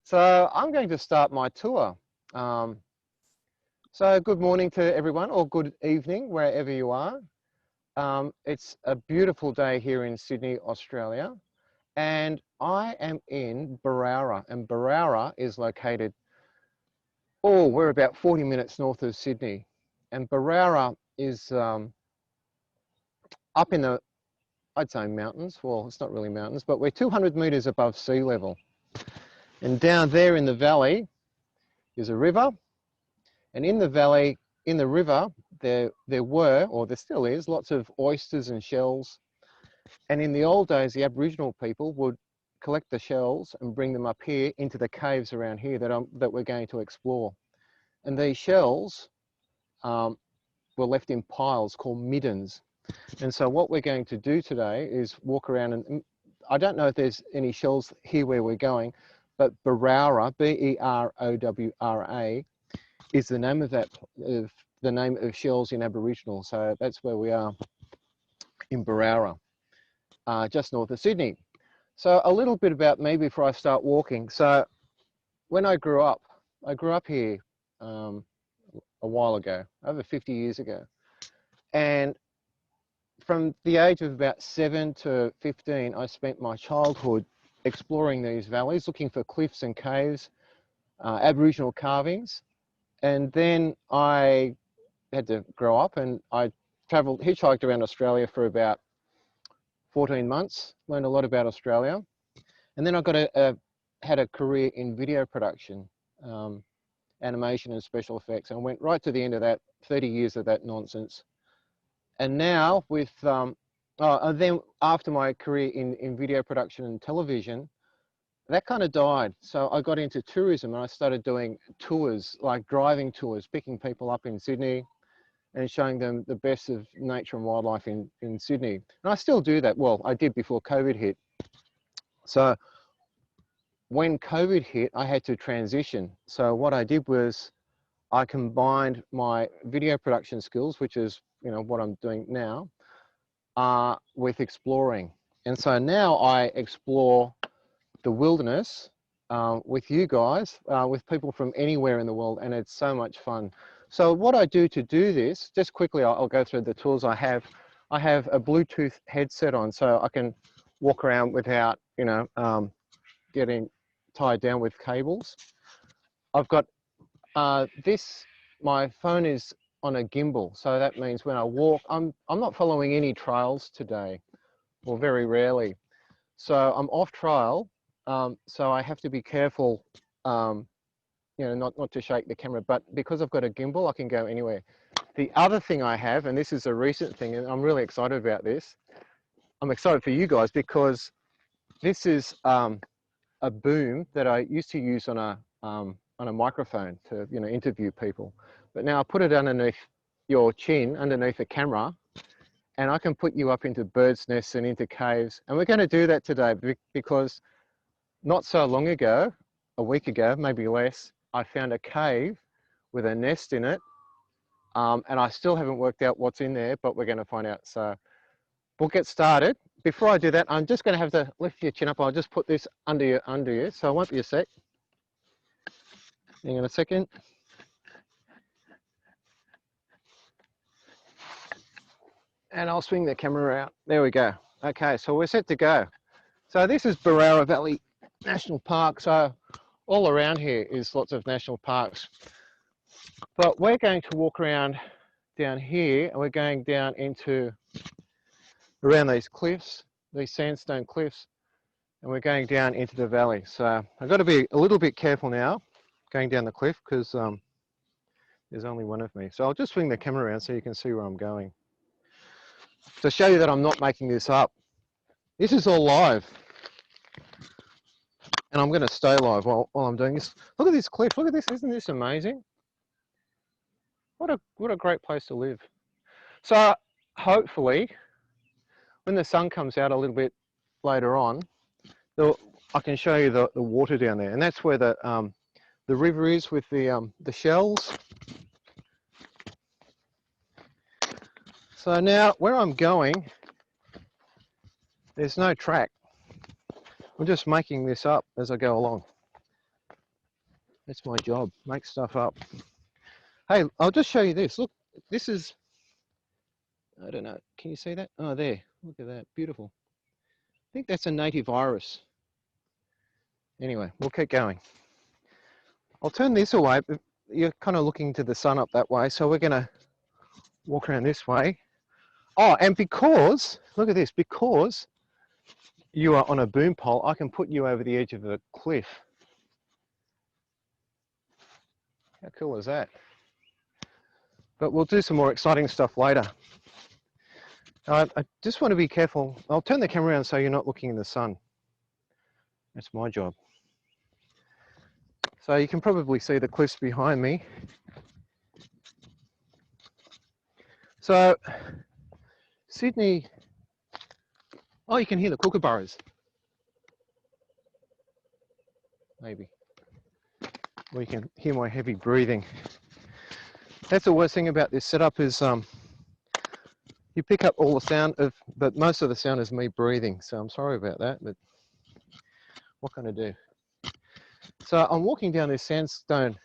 So I'm going to start my tour. So good morning to everyone, or good evening, wherever you are. It's a beautiful day here in Sydney, Australia, and I am in Barrara, and Barrara is located, we're about 40 minutes north of Sydney, and Barrara is up in the, I'd say mountains. Well, it's not really mountains, but we're 200 metres above sea level. And down there in the valley is a river, and in the valley, in the river, there were, or there still is, lots of oysters and shells. And in the old days, the Aboriginal people would collect the shells and bring them up here into the caves around here that we're going to explore. And these shells were left in piles called middens. And so what we're going to do today is walk around, and I don't know if there's any shells here where we're going, but Barrara, B-E-R-O-W-R-A, is the name of the name of shells in Aboriginal. So that's where we are in Barrara, just north of Sydney. So a little bit about me before I start walking. So when I grew up here a while ago, over 50 years ago. And from the age of about 7 to 15, I spent my childhood exploring these valleys, looking for cliffs and caves, Aboriginal carvings. And then I had to grow up, and I hitchhiked around Australia for about 14 months, learned a lot about Australia. And then I had a career in video production, animation and special effects, and went right to the end of that, 30 years of that nonsense. And now with, then after my career in video production and television, that kind of died. So I got into tourism, and I started doing tours, like driving tours, picking people up in Sydney and showing them the best of nature and wildlife in Sydney. And I still do that. Well, I did before COVID hit. So when COVID hit, I had to transition. So what I did was I combined my video production skills, which is, you know, what I'm doing now, with exploring. And so now I explore the wilderness with you guys, with people from anywhere in the world, and it's so much fun. So what I do to do this, just quickly, I'll go through the tools I have. I have a Bluetooth headset on, so I can walk around without, you know, getting tied down with cables. I've got my phone is on a gimbal, so that means when I walk, I'm not following any trails today, or very rarely. So I'm off trail, so I have to be careful, you know, not to shake the camera, but because I've got a gimbal, I can go anywhere. The other thing I have, and this is a recent thing, and I'm really excited about this. I'm excited for you guys because this is a boom that I used to use on a microphone to, you know, interview people. But now I put it underneath your chin, underneath a camera, and I can put you up into birds' nests and into caves. And we're going to do that today because not so long ago, a week ago, maybe less, I found a cave with a nest in it. And I still haven't worked out what's in there, but we're going to find out. So we'll get started. Before I do that, I'm just going to have to lift your chin up. I'll just put this under you. So it won't be a sec. Hang on a second. And I'll swing the camera out. There we go. Okay, so we're set to go. So this is Barrara Valley National Park. So all around here is lots of national parks. But we're going to walk around down here, and we're going down around these cliffs, these sandstone cliffs, and we're going down into the valley. So I've got to be a little bit careful now going down the cliff because there's only one of me. So I'll just swing the camera around so you can see where I'm going. To show you that I'm not making this up. This is all live. And I'm going to stay live while I'm doing this. Look at this cliff. Look at this. Isn't this amazing? What a great place to live. So hopefully, when the sun comes out a little bit later on, I can show you the water down there. And that's where the river is with the shells. So now where I'm going, there's no track. I'm just making this up as I go along. That's my job, make stuff up. Hey, I'll just show you this. Look, this is, I don't know, can you see that? Oh, there, look at that, beautiful. I think that's a native iris. Anyway, we'll keep going. I'll turn this away. You're kind of looking to the sun up that way, so we're gonna walk around this way. Oh, and because, look at this, because you are on a boom pole, I can put you over the edge of a cliff. How cool is that? But we'll do some more exciting stuff later. I just want to be careful. I'll turn the camera around so you're not looking in the sun. That's my job. So you can probably see the cliffs behind me. So Sydney, oh, you can hear the kookaburras. Maybe. Or you can hear my heavy breathing. That's the worst thing about this setup is you pick up all the sound of, but most of the sound is me breathing. So I'm sorry about that, but what can I do? So I'm walking down this sandstone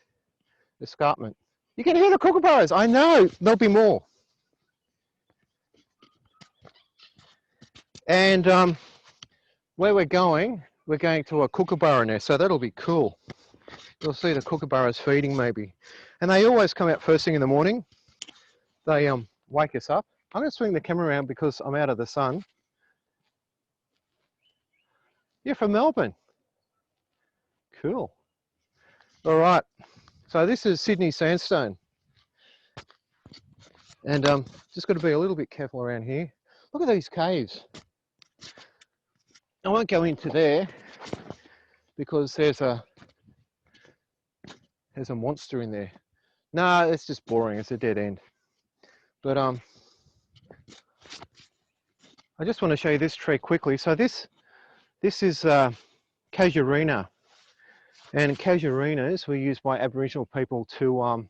escarpment. You can hear the kookaburras. I know, there'll be more. And where we're going to a kookaburra nest, so that'll be cool. You'll see the kookaburras feeding maybe. And they always come out first thing in the morning. They wake us up. I'm going to swing the camera around because I'm out of the sun. You're from Melbourne. Cool. All right. So this is Sydney sandstone. And just got to be a little bit careful around here. Look at these caves. I won't go into there because there's a monster in there. No, it's just boring. It's a dead end. But I just want to show you this tree quickly. So this is Casuarina, and Casuarinas were used by Aboriginal people to,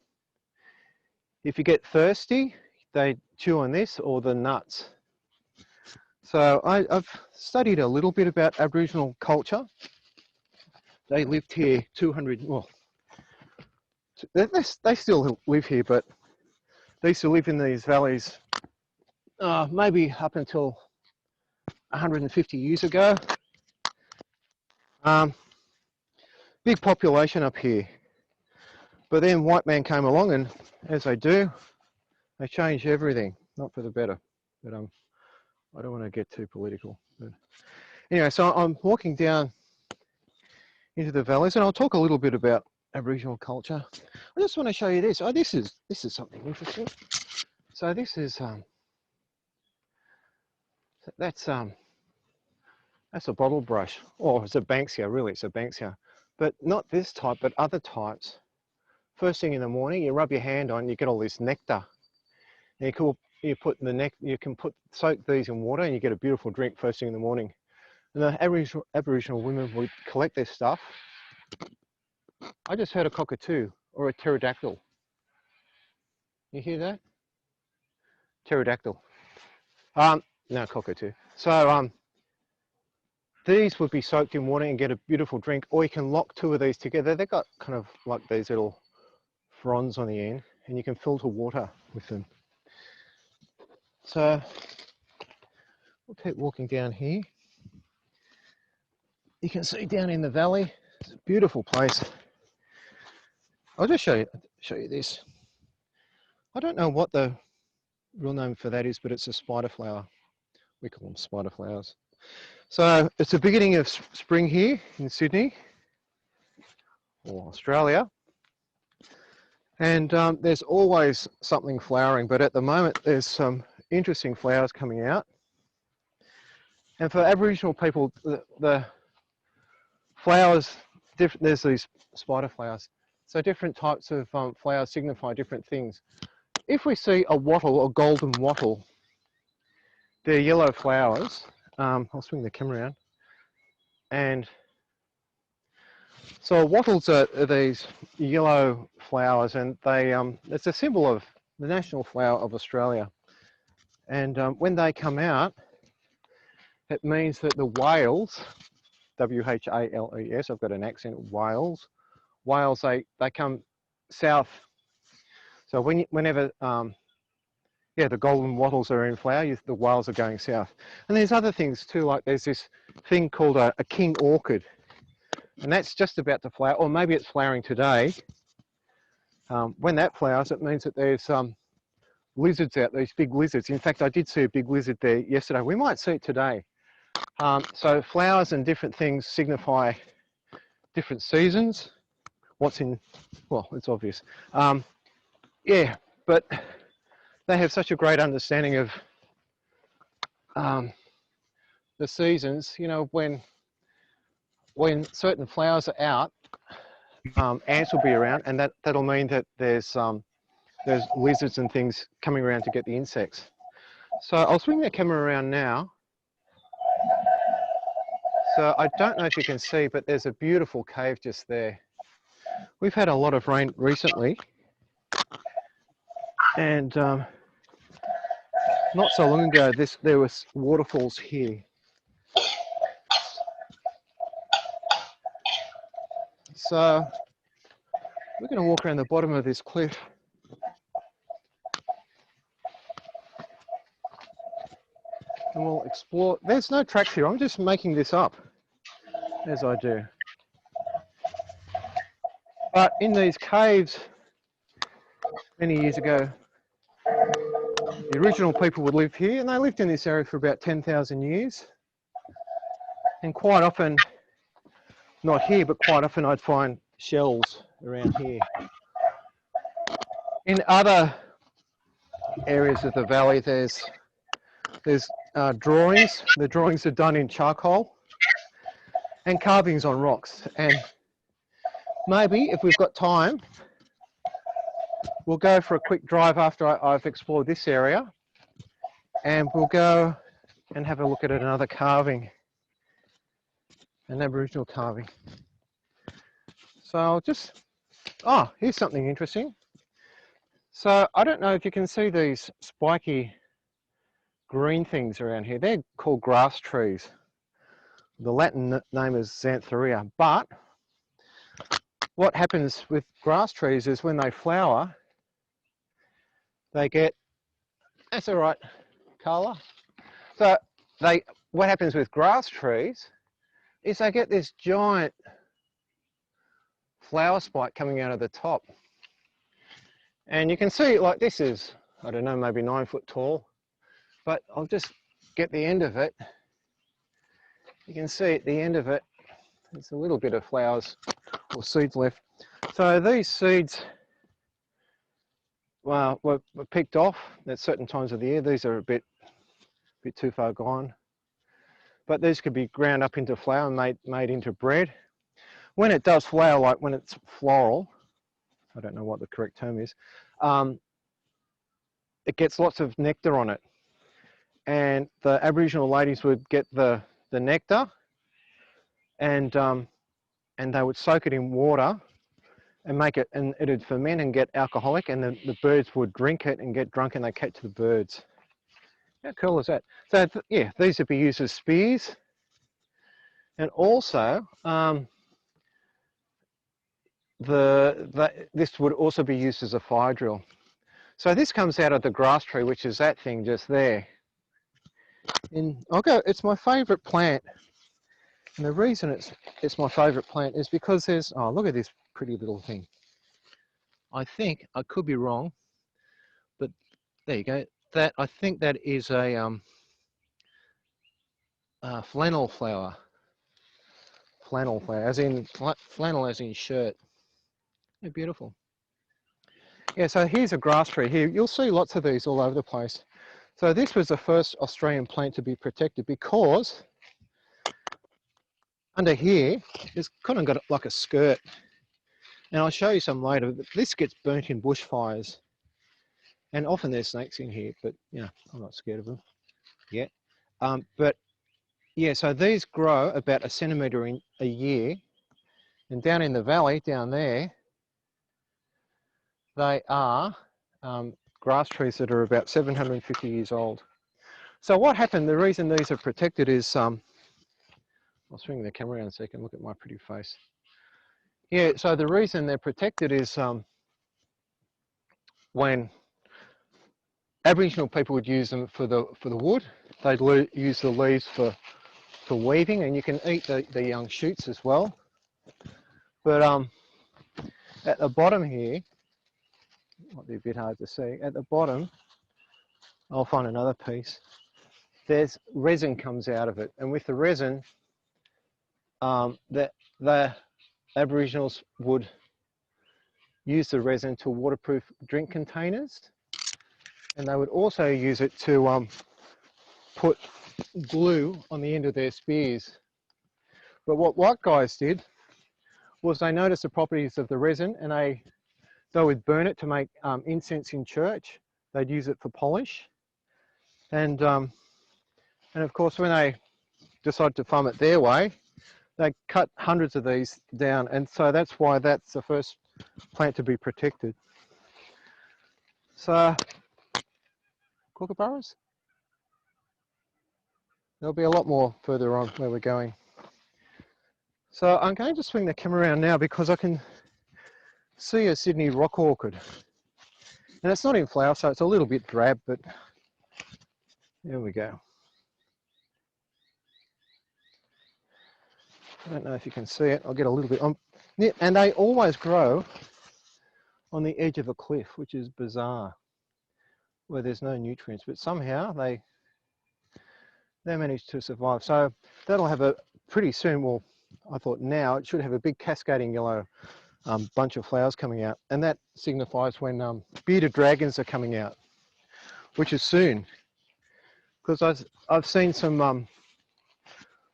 if you get thirsty, they chew on this or the nuts. So I've studied a little bit about Aboriginal culture. They lived here 200, well, they still live here, but they used to live in these valleys maybe up until 150 years ago. Big population up here. But then white man came along, and as they do, they changed everything, not for the better. But I don't want to get too political. But anyway, so I'm walking down into the valleys, and I'll talk a little bit about Aboriginal culture. I just want to show you this. Oh, this is something interesting. So this is that's a bottle brush, or it's a Banksia. Really, it's a Banksia, but not this type, but other types. First thing in the morning, you rub your hand on, you get all this nectar. And you put the you can soak these in water, and you get a beautiful drink first thing in the morning. And the Aboriginal women would collect this stuff. I just heard a cockatoo or a pterodactyl. You hear that? Pterodactyl. No, cockatoo. So these would be soaked in water and get a beautiful drink, or you can lock two of these together. They've got kind of like these little fronds on the end, and you can filter water with them. So we'll keep walking down here. You can see down in the valley, it's a beautiful place. I'll just show you this. I don't know what the real name for that is, but it's a spider flower. We call them spider flowers. So it's the beginning of spring here in Sydney or Australia. And there's always something flowering, but at the moment there's some interesting flowers coming out. And for Aboriginal people, the flowers, there's these spider flowers. So different types of flowers signify different things. If we see a wattle, or golden wattle, they're yellow flowers. I'll swing the camera around. And so wattles are these yellow flowers, and they it's a symbol of the national flower of Australia. And when they come out, it means that the whales, W-H-A-L-E-S, I've got an accent, whales, whales, they come south. So whenever yeah, the golden wattles are in flower, the whales are going south. And there's other things too, like there's this thing called a king orchid, and that's just about to flower, or maybe it's flowering today. When that flowers, it means that there's lizards out, these big lizards. In fact, I did see a big lizard there yesterday. We might see it today. So flowers and different things signify different seasons. What's in, well, it's obvious. Yeah, but they have such a great understanding of the seasons. You know, when certain flowers are out, ants will be around, and that'll mean that there's lizards and things coming around to get the insects. So I'll swing the camera around now. So I don't know if you can see, but there's a beautiful cave just there. We've had a lot of rain recently, and not so long ago there was waterfalls here. So we're going to walk around the bottom of this cliff. And we'll explore. There's no tracks here, I'm just making this up as I do. But in these caves, many years ago, the original people would live here, and they lived in this area for about 10,000 years. And quite often, not here, but quite often I'd find shells around here. In other areas of the valley, there's drawings. The drawings are done in charcoal and carvings on rocks. And maybe if we've got time, we'll go for a quick drive after I've explored this area, and we'll go and have a look at another carving, an Aboriginal carving. So I'll just, oh, here's something interesting. So I don't know if you can see these spiky green things around here. They're called grass trees. The Latin name is Xanthorrhoea, but what happens with grass trees is when they flower, they get, that's all right, Carla. So what happens with grass trees is they get this giant flower spike coming out of the top. And you can see, like, this is, I don't know, maybe 9 foot tall, but I'll just get the end of it. You can see at the end of it, there's a little bit of flowers or seeds left. So these seeds, well, were picked off at certain times of the year. These are a bit too far gone. But these could be ground up into flour and made into bread. When it does flower, like when it's floral, I don't know what the correct term is, it gets lots of nectar on it. And the Aboriginal ladies would get the nectar, and they would soak it in water and make it, and it'd ferment and get alcoholic, and the birds would drink it and get drunk, and they catch the birds. How cool is that? So yeah, these would be used as spears, and also this would also be used as a fire drill. So this comes out of the grass tree, which is that thing just there. And it's my favourite plant. And the reason it's my favourite plant is because there's, oh, look at this pretty little thing. I think, I could be wrong, but there you go. I think that is a flannel flower. Flannel flower, as in flannel as in shirt. They're beautiful. Yeah, so here's a grass tree here. You'll see lots of these all over the place. So this was the first Australian plant to be protected because under here, it's kind of got like a skirt. And I'll show you some later. This gets burnt in bushfires. And often there's snakes in here, but you know, I'm not scared of them yet. But yeah, so these grow about 1 centimetre in a year. And down in the valley, down there, they are grass trees that are about 750 years old. So what happened, the reason these are protected is, I'll swing the camera around a second, look at my pretty face. Yeah, so the reason they're protected is when Aboriginal people would use them for the wood, they'd use the leaves for weaving, and you can eat the young shoots as well. But at the bottom here, might be a bit hard to see, at the bottom, I'll find another piece, there's resin comes out of it, and with the resin, the Aboriginals would use the resin to waterproof drink containers, and they would also use it to put glue on the end of their spears. But what white guys did was they noticed the properties of the resin, and they would burn it to make incense in church. They'd use it for polish, and of course when they decided to farm it their way, they cut hundreds of these down, and so that's why that's the first plant to be protected. So, kookaburras? There'll be a lot more further on where we're going. So I'm going to swing the camera around now because I can see a Sydney rock orchid. And it's not in flower, so it's a little bit drab, but there we go. I don't know if you can see it. I'll get a little bit on. And they always grow on the edge of a cliff, which is bizarre, where there's no nutrients, but somehow they manage to survive. So that'll have a pretty soon, well, I thought now it should have a big cascading yellow bunch of flowers coming out, and that signifies when bearded dragons are coming out, which is soon, because I've seen some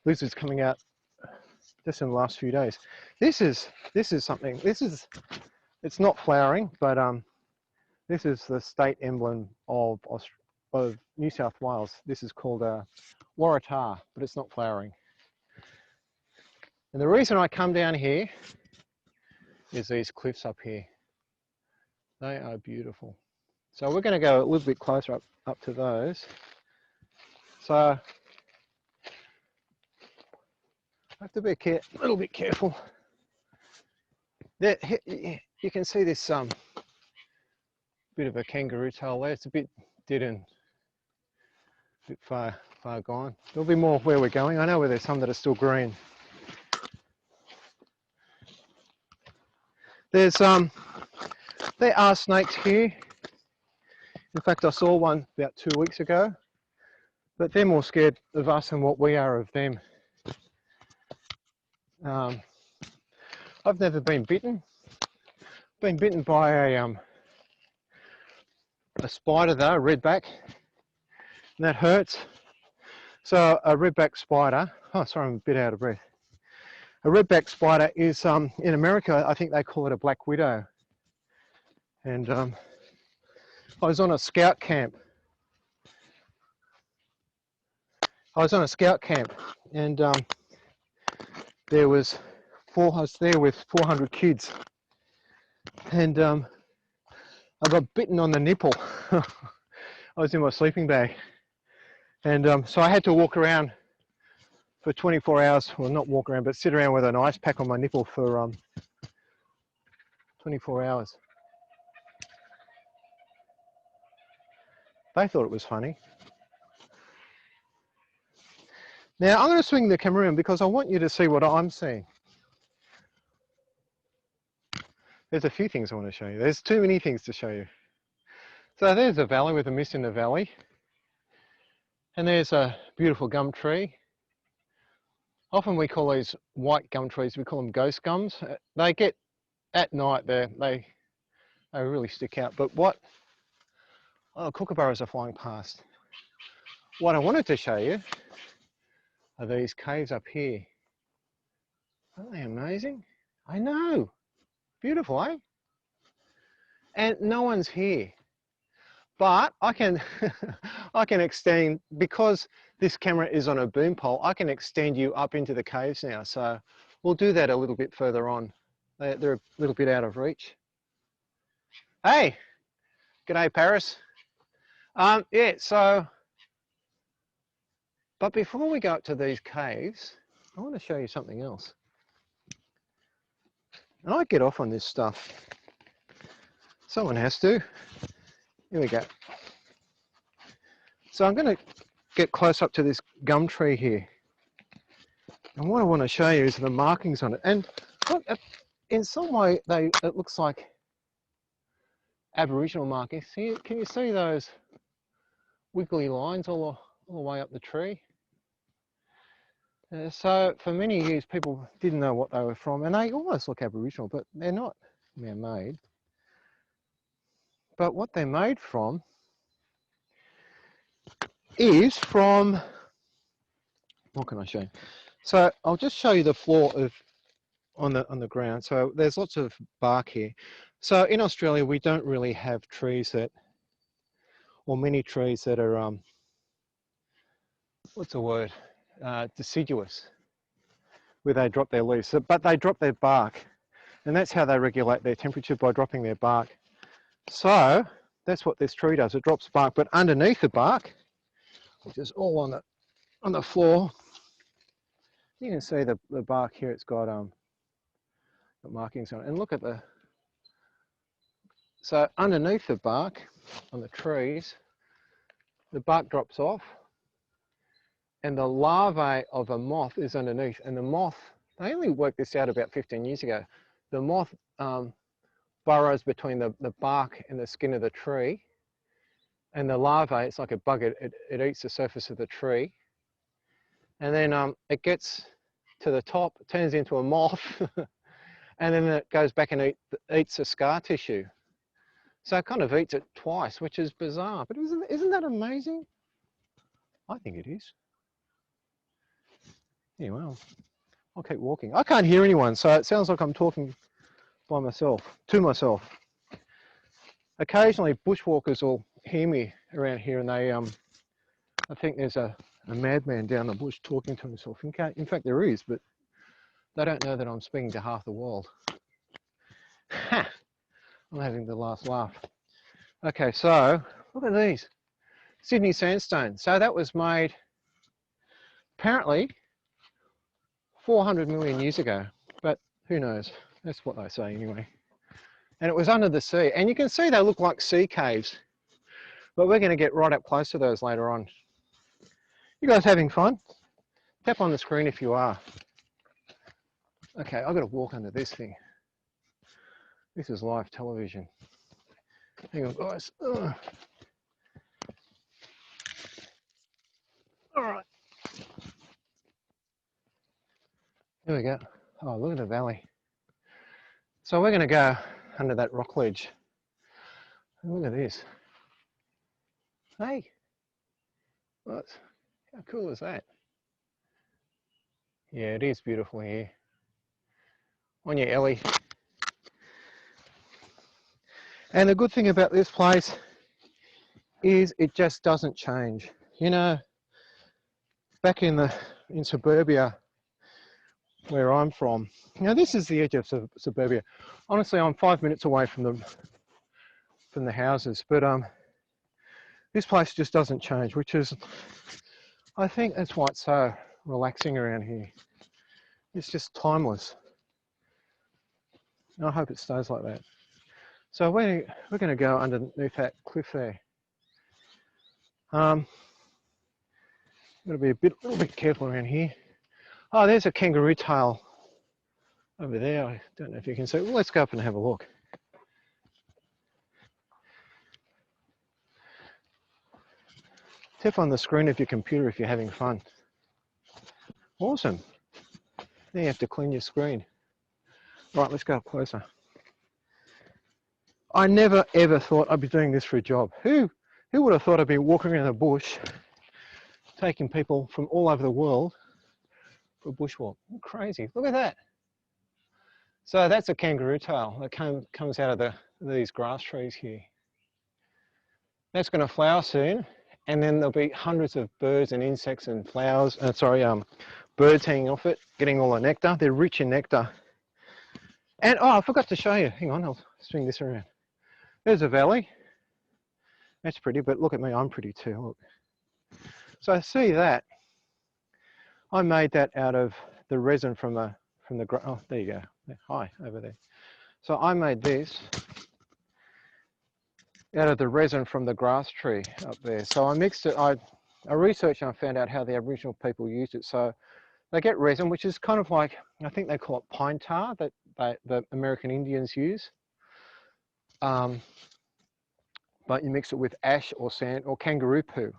lizards coming out just in the last few days. This is something. It's not flowering, but this is the state emblem of New South Wales. This is called a waratah, but it's not flowering. And the reason I come down here is these cliffs up here. They are beautiful. So we're going to go a little bit closer up to those. So I have to be a little bit careful. There, you can see this bit of a kangaroo tail there. It's a bit dead and a bit far gone. There'll be more where we're going. I know where there's some that are still green. There are snakes here. In fact, I saw one about 2 weeks ago, but they're more scared of us than what we are of them. I've never been bitten. Been bitten by a spider though, a redback, and that hurts. So a redback spider, oh sorry, I'm a bit out of breath. A redback spider is, in America, I think they call it a black widow. And I was on a scout camp. And I was there with 400 kids. And I got bitten on the nipple. I was in my sleeping bag. And so I had to walk around for 24 hours, well not walk around, but sit around with an ice pack on my nipple for 24 hours. They thought it was funny. Now I'm going to swing the camera around because I want you to see what I'm seeing. There's a few things I want to show you. There's too many things to show you. So there's a valley with a mist in the valley. And there's a beautiful gum tree. Often we call these white gum trees, we call them ghost gums. They get, at night, they really stick out. But kookaburras are flying past. What I wanted to show you are these caves up here. Aren't they amazing? I know. Beautiful, eh? And no one's here. But I can, I can extend, because this camera is on a boom pole, I can extend you up into the caves now. So we'll do that a little bit further on. They're a little bit out of reach. Hey, g'day Paris. Yeah, so, but before we go up to these caves, I want to show you something else. And I get off on this stuff. Someone has to. Here we go. So I'm going to get close up to this gum tree here. And what I want to show you is the markings on it. And look, in some way, it looks like Aboriginal markings. Can you see those wiggly lines all the way up the tree? So for many years, people didn't know what they were from, and they almost look Aboriginal, but they're not man-made. But what they're made from is from, what can I show you? So I'll just show you the floor on the ground. So there's lots of bark here. So in Australia, we don't really have trees or many trees that are, what's the word? Deciduous, where they drop their leaves, but they drop their bark, and that's how they regulate their temperature, by dropping their bark. So that's what this tree does. It drops bark, but underneath the bark, which is all on the floor, you can see the bark here. It's got markings on it, and look at so underneath the bark on the trees, the bark drops off, and the larvae of a moth is underneath. And the moth, they only worked this out about 15 years ago. The moth burrows between the bark and the skin of the tree, and the larvae, it's like a bug, it eats the surface of the tree, and then it gets to the top, turns into a moth, and then it goes back and eats the scar tissue. So it kind of eats it twice, which is bizarre. But isn't that amazing? I think it is. Yeah, well, I'll keep walking. I can't hear anyone, so it sounds like I'm talking by myself, to myself. Occasionally bushwalkers will hear me around here, and they, I think there's a madman down the bush talking to himself. In fact, there is, but they don't know that I'm speaking to half the world. Ha! I'm having the last laugh. Okay, so look at these. Sydney sandstone. So that was made apparently 400 million years ago, but who knows? That's what they say anyway. And it was under the sea. And you can see they look like sea caves, but we're going to get right up close to those later on. You guys having fun? Tap on the screen if you are. Okay, I've got to walk under this thing. This is live television. Hang on, guys. Ugh. All right. Here we go. Oh, look at the valley. So we're going to go under that rock ledge. And look at this. Hey, what? How cool is that? Yeah, it is beautiful here. On your Ellie. And the good thing about this place is it just doesn't change. You know, back in suburbia where I'm from, you know, this is the edge of suburbia. Honestly, I'm 5 minutes away from the houses, but this place just doesn't change, which is, I think that's why it's so relaxing around here. It's just timeless. And I hope it stays like that. So we're going to go underneath that cliff there. Got to be a little bit careful around here. Oh, there's a kangaroo tail over there. I don't know if you can see. Well, let's go up and have a look. Tap on the screen of your computer if you're having fun. Awesome. Now you have to clean your screen. Right, let's go up closer. I never ever thought I'd be doing this for a job. Who would have thought I'd be walking around the bush, taking people from all over the world for a bushwalk? Crazy. Look at that. So that's a kangaroo tail that comes out of these grass trees here. That's going to flower soon, and then there'll be hundreds of birds and insects and flowers. Birds hanging off it, getting all the nectar. They're rich in nectar. And oh, I forgot to show you. Hang on, I'll swing this around. There's a valley. That's pretty, but look at me, I'm pretty too. Look. So I see that. I made that out of the resin from the oh, there you go. Hi, over there. So I made this out of the resin from the grass tree up there. So I mixed it, I researched and I found out how the Aboriginal people used it. So they get resin, which is kind of like, I think they call it pine tar that the American Indians use. But you mix it with ash or sand or kangaroo poo.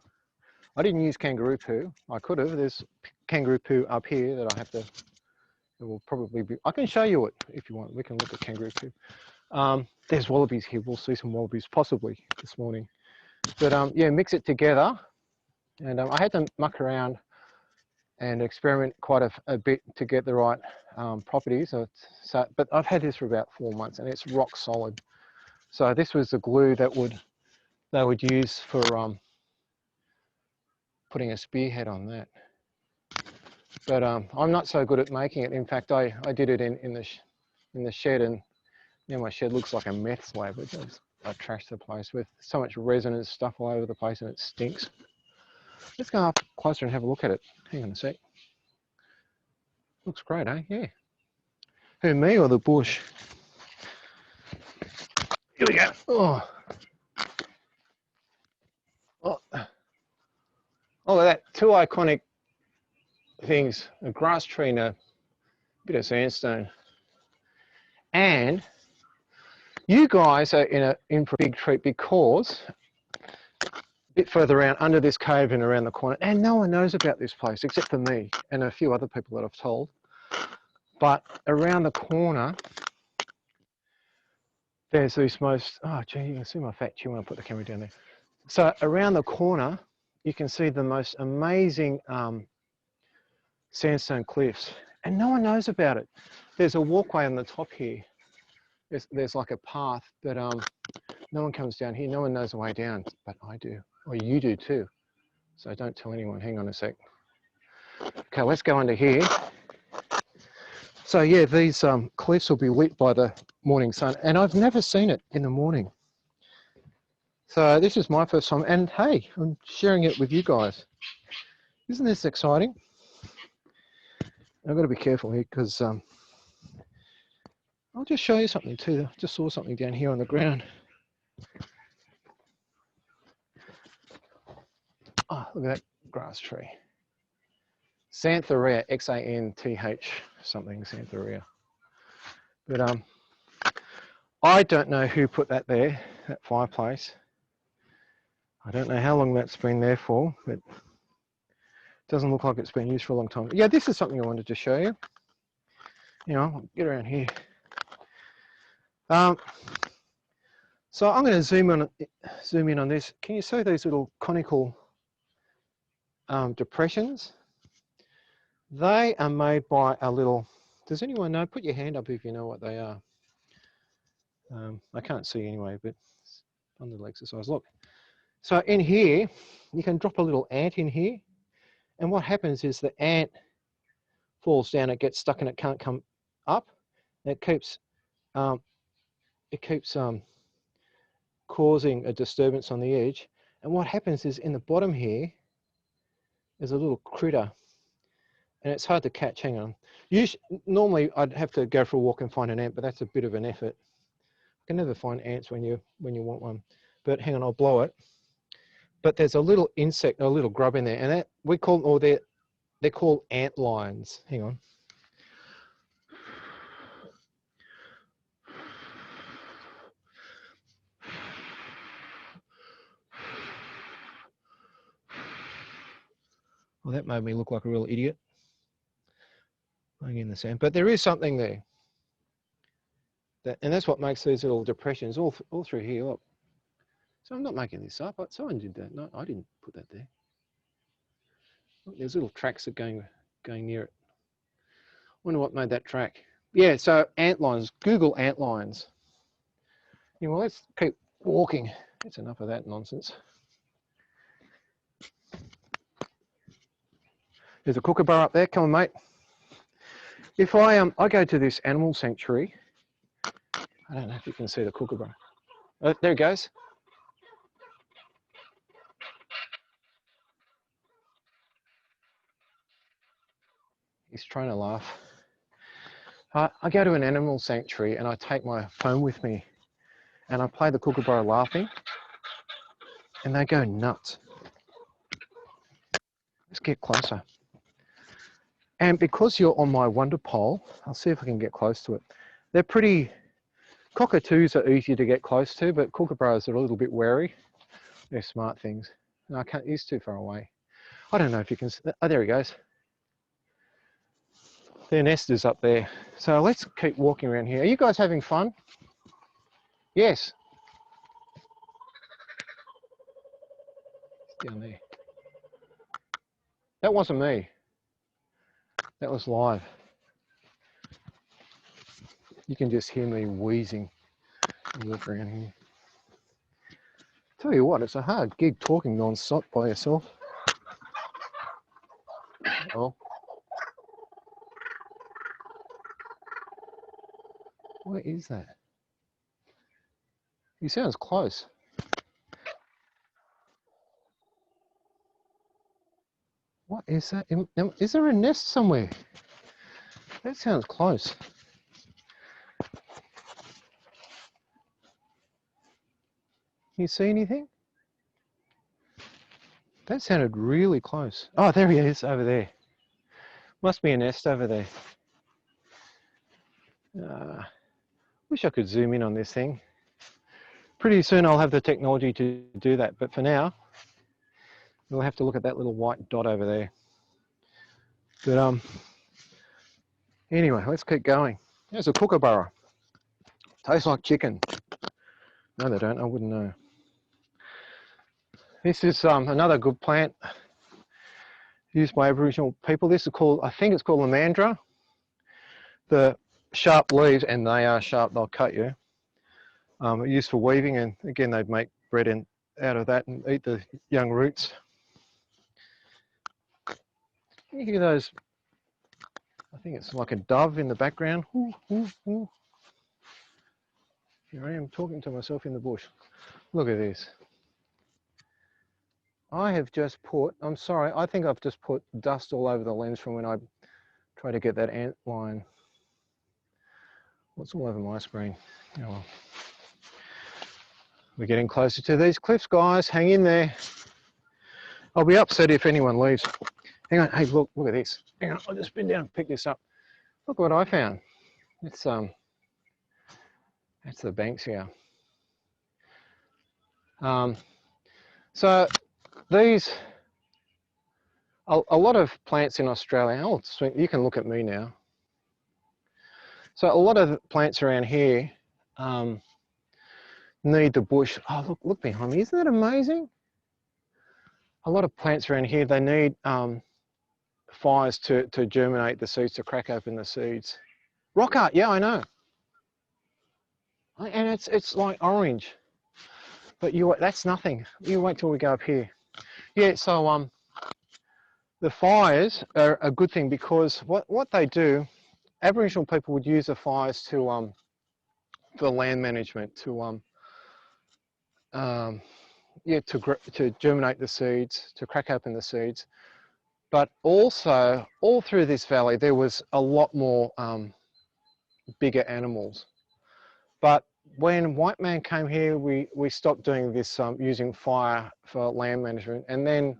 I didn't use kangaroo poo. I could have. There's kangaroo poo up here that I have to, it will probably be, I can show you it if you want. We can look at kangaroo poo. There's wallabies here. We'll see some wallabies possibly this morning. But yeah, mix it together. And I had to muck around and experiment quite a bit to get the right properties. So, but I've had this for about 4 months and it's rock solid. So this was the glue that they would use for putting a spearhead on that. But I'm not so good at making it. In fact, I did it in the shed, and now my shed looks like a meth lab. I trashed the place with so much resin and stuff all over the place, and it stinks. Let's go up closer and have a look at it. Hang on a sec. Looks great, eh? Yeah. Who, me or the bush? Here we go. Oh. Oh. Oh, look at that. Two iconic things. A grass tree and a bit of sandstone. And you guys are in for a big treat because a bit further around under this cave and around the corner, and no one knows about this place except for me and a few other people that I've told. But around the corner, there's these most, oh gee, you can see my fat chin when I put the camera down there. So around the corner, you can see the most amazing sandstone cliffs, and no one knows about it. There's a walkway on the top here. There's like a path, but no one comes down here. No one knows the way down, but I do, or you do too. So don't tell anyone. Hang on a sec. Okay, let's go under here. So yeah, these cliffs will be lit by the morning sun, and I've never seen it in the morning. So this is my first time, and hey, I'm sharing it with you guys. Isn't this exciting? I've got to be careful here because I'll just show you something too. I just saw something down here on the ground. Oh, look at that grass tree. Xanthorrhea, X-A-N-T-H something, Xanthorrhea. But I don't know who put that there, that fireplace. I don't know how long that's been there for, but it doesn't look like it's been used for a long time. Yeah, this is something I wanted to show you. You know, I'll get around here. So I'm going to zoom in on this. Can you see these little conical depressions? They are made by a little, does anyone know? Put your hand up if you know what they are. I can't see anyway, but it's a fun little exercise. Look, so in here, you can drop a little ant in here. And what happens is the ant falls down, it gets stuck and it can't come up. And it keeps causing a disturbance on the edge. And what happens is in the bottom here, there's a little critter. And it's hard to catch, hang on. Normally I'd have to go for a walk and find an ant, but that's a bit of an effort. I can never find ants when you want one. But hang on, I'll blow it. But there's a little insect, a little grub in there, and that we call, or they're called ant lions. Hang on. Well, that made me look like a real idiot. Laying in the sand, but there is something there. And that's what makes these little depressions all through here. Look. So I'm not making this up. Someone did that. No, I didn't put that there. Look, there's little tracks that going near it. Wonder what made that track. Yeah, so ant lions. Google ant lions. Yeah, well, let's keep walking. That's enough of that nonsense. There's a kookaburra up there. Come on, mate. If I go to this animal sanctuary, I don't know if you can see the kookaburra. Oh, there it goes. He's trying to laugh. I go to an animal sanctuary and I take my phone with me and I play the Kookaburra laughing and they go nuts. Let's get closer. And because you're on my wonder pole, I'll see if I can get close to it. They're pretty, cockatoos are easy to get close to, but kookaburras are a little bit wary. They're smart things. No, I can't, he's too far away. I don't know if you can, oh, there he goes. Their nest is up there. So let's keep walking around here. Are you guys having fun? Yes. It's down there. That wasn't me. That was live. You can just hear me wheezing and walk around here. Tell you what, it's a hard gig talking non-stop by yourself. Oh. What is that? He sounds close. What is that? Is there a nest somewhere? That sounds close. You see anything? That sounded really close. Oh, there he is over there. Must be a nest over there. Wish I could zoom in on this thing. Pretty soon I'll have the technology to do that, but for now, we'll have to look at that little white dot over there. But anyway, let's keep going. There's a kookaburra. Tastes like chicken. No, they don't. I wouldn't know. This is another good plant used by Aboriginal people. This is called, I think it's called lamandra. The sharp leaves, and they are sharp, they'll cut you. Used for weaving, and again, they'd make bread out of that and eat the young roots. You hear those, I think it's like a dove in the background. Ooh, ooh, ooh. Here I am talking to myself in the bush. Look at this. I have just put, I'm sorry, I think I've just put dust all over the lens from when I tried to get that ant line. What's all over my screen? Oh well. We're getting closer to these cliffs, guys. Hang in there. I'll be upset if anyone leaves. Hang on. Hey, look at this. Hang on. I'll just bend down and pick this up. Look what I found. It's that's the Banksia. So these, a lot of plants in Australia. Oh, you can look at me now. So a lot of plants around here need the bush. Oh, look behind me. Isn't that amazing? A lot of plants around here, they need fires to germinate the seeds, to crack open the seeds. Rock art, yeah, I know. And it's like orange. But that's nothing. You wait till we go up here. Yeah, so the fires are a good thing, because what they do, Aboriginal people would use the fires to for land management, to germinate the seeds, to crack open the seeds. But also, all through this valley, there was a lot more bigger animals. But when white man came here, we stopped doing this, using fire for land management. And then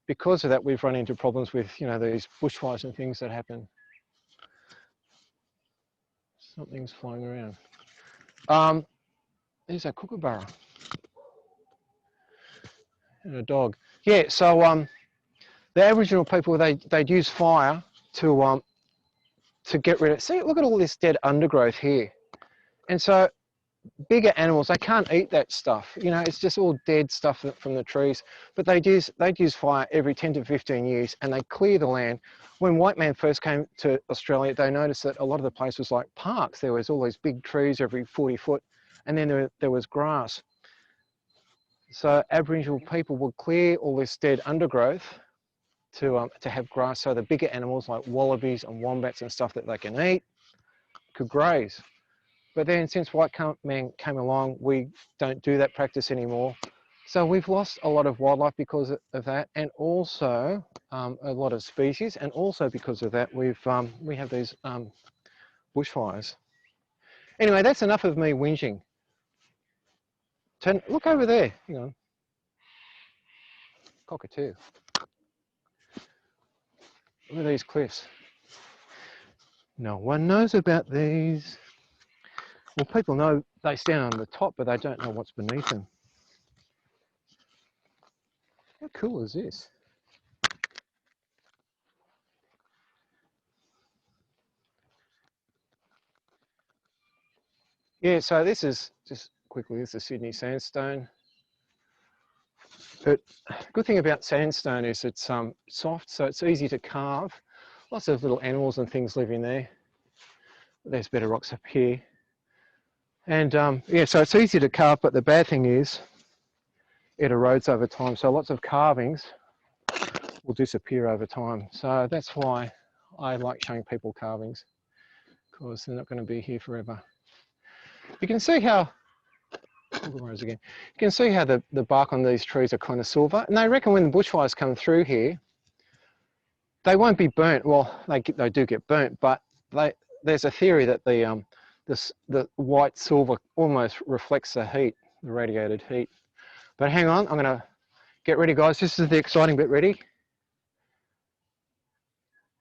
because of that, we've run into problems with, you know, these bushfires and things that happen. Something's flying around. There's a kookaburra and a dog. Yeah, so the Aboriginal people, they'd use fire to get rid of. See, look at all this dead undergrowth here. And so bigger animals, they can't eat that stuff. You know, it's just all dead stuff from the trees. But they'd use fire every 10 to 15 years, and they clear the land. When white man first came to Australia, they noticed that a lot of the place was like parks. There was all these big trees every 40 foot, and then there was grass. So Aboriginal people would clear all this dead undergrowth to have grass, so the bigger animals like wallabies and wombats and stuff that they can eat could graze. But then since white man came along, we don't do that practice anymore. So we've lost a lot of wildlife because of that, and also a lot of species. And also because of that, we have these bushfires. Anyway, that's enough of me whinging. Look over there, hang on. Cockatoo. Look at these cliffs. No one knows about these. Well, people know they stand on the top, but they don't know what's beneath them. How cool is this? Yeah, so this is, just quickly, this is Sydney sandstone. But good thing about sandstone is it's soft, so it's easy to carve. Lots of little animals and things live in there. There's better rocks up here. And yeah, so it's easy to carve, but the bad thing is it erodes over time. So lots of carvings will disappear over time. So that's why I like showing people carvings, because they're not going to be here forever. You can see how, again, you can see how the bark on these trees are kind of silver. And they reckon when the bushfires come through here, they won't be burnt. Well, they do get burnt, but there's a theory that the white silver almost reflects the heat, the radiated heat. But hang on, I'm going to get ready, guys. This is the exciting bit. Ready?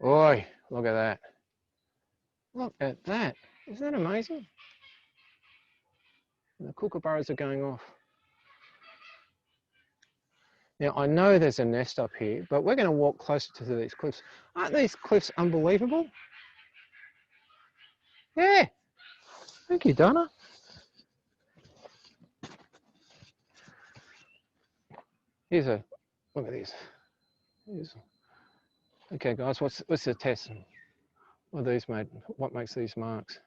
Oi, look at that. Look at that. Isn't that amazing? And the kookaburras are going off. Now, I know there's a nest up here, but we're going to walk closer to these cliffs. Aren't these cliffs unbelievable? Yeah. Thank you, Donna. Look at this. Okay, guys, what's the test? What are these made? What makes these marks?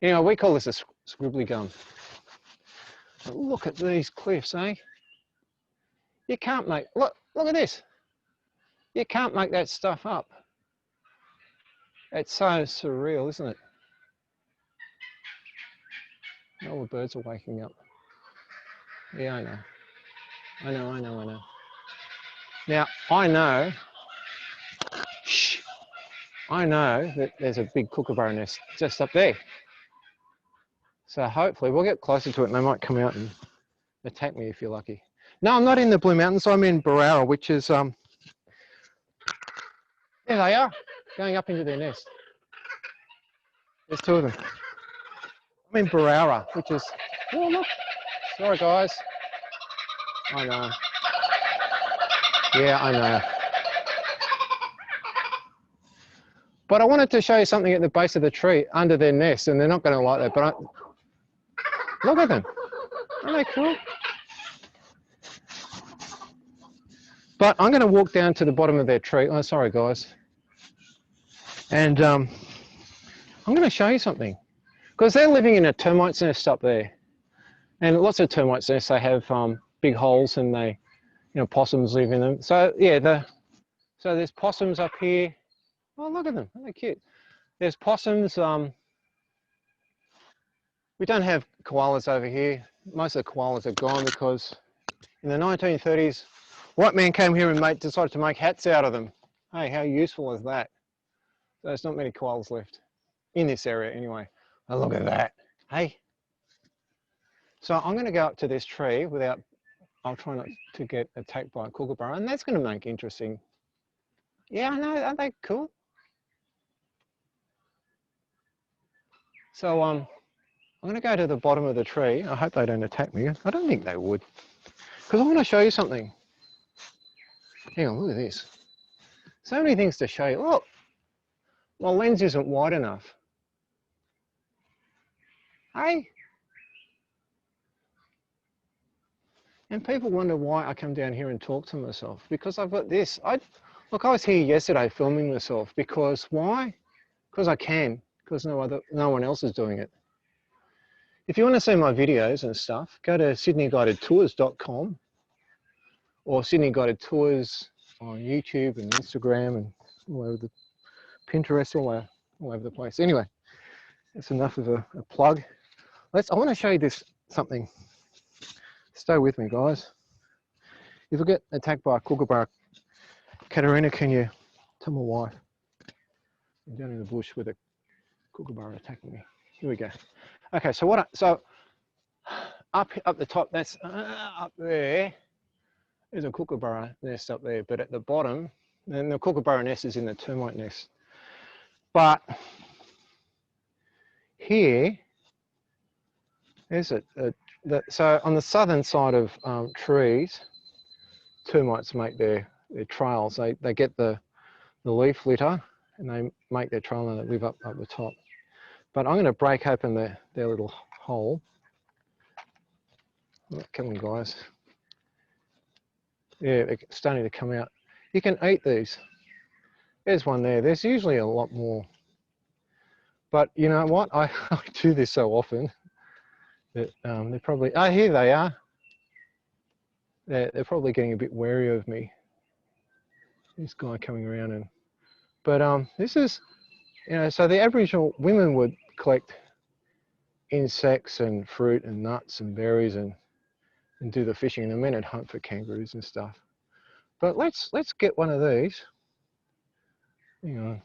You know, we call this a scribbly gum. But look at these cliffs, eh? You can't make, look at this. You can't make that stuff up. It's so surreal, isn't it? All the birds are waking up. Yeah, I know. I know. Now, I know that there's a big kookaburra nest just up there. So hopefully we'll get closer to it and they might come out and attack me if you're lucky. No, I'm not in the Blue Mountains. I'm in Barrara, which is, there they are, going up into their nest. There's two of them. I'm in Barrara, which is, oh look, sorry guys. I know. Yeah, I know. But I wanted to show you something at the base of the tree under their nest, and they're not going to like that, but look at them. Aren't they cool? But I'm going to walk down to the bottom of their tree. Oh, sorry guys. And I'm going to show you something. Because they're living in a termite nest up there. And lots of termite nests, they have big holes and they, you know, possums live in them. So yeah, so there's possums up here. Oh, look at them, aren't they cute? There's possums. We don't have koalas over here. Most of the koalas are gone because in the 1930s, white man came here and decided to make hats out of them. Hey, how useful is that? So there's not many koalas left in this area anyway. Oh, look at that. Hey. So I'm going to go up to this tree without, I'll try not to get attacked by a kookaburra, and that's going to make interesting. Yeah, I know, aren't they cool? So I'm going to go to the bottom of the tree. I hope they don't attack me. I don't think they would. Because I want to show you something. Hang on, look at this. So many things to show you. Look, my lens isn't wide enough. Hey. And people wonder why I come down here and talk to myself. Because I've got this. Look, I was here yesterday filming myself. Because why? Because I can. Because no one else is doing it. If you want to see my videos and stuff, go to sydneyguidedtours.com or Sydney Guided Tours on YouTube and Instagram and all over the Pinterest, all over the place. Anyway, that's enough of a plug. I want to show you this something. Stay with me, guys. If I get attacked by a kookaburra, Katarina, can you tell my wife? I'm down in the bush with a Kookaburra attacking me. Here we go. Okay, so up the top, that's up there. There's a Kookaburra nest up there, but at the bottom, and the Kookaburra nest is in the termite nest. But here, there's so on the southern side of trees, termites make their trails. They get the leaf litter and they make their trail and they live up the top. But I'm going to break open their little hole. Oh, come on, guys. Yeah, they're starting to come out. You can eat these. There's one there. There's usually a lot more. But you know what? I do this so often that they're probably... Oh, here they are. They're probably getting a bit wary of me. This guy coming around and... But this is... You know, so the Aboriginal women would collect insects and fruit and nuts and berries and do the fishing, and the men would hunt for kangaroos and stuff. But let's get one of these. Hang on.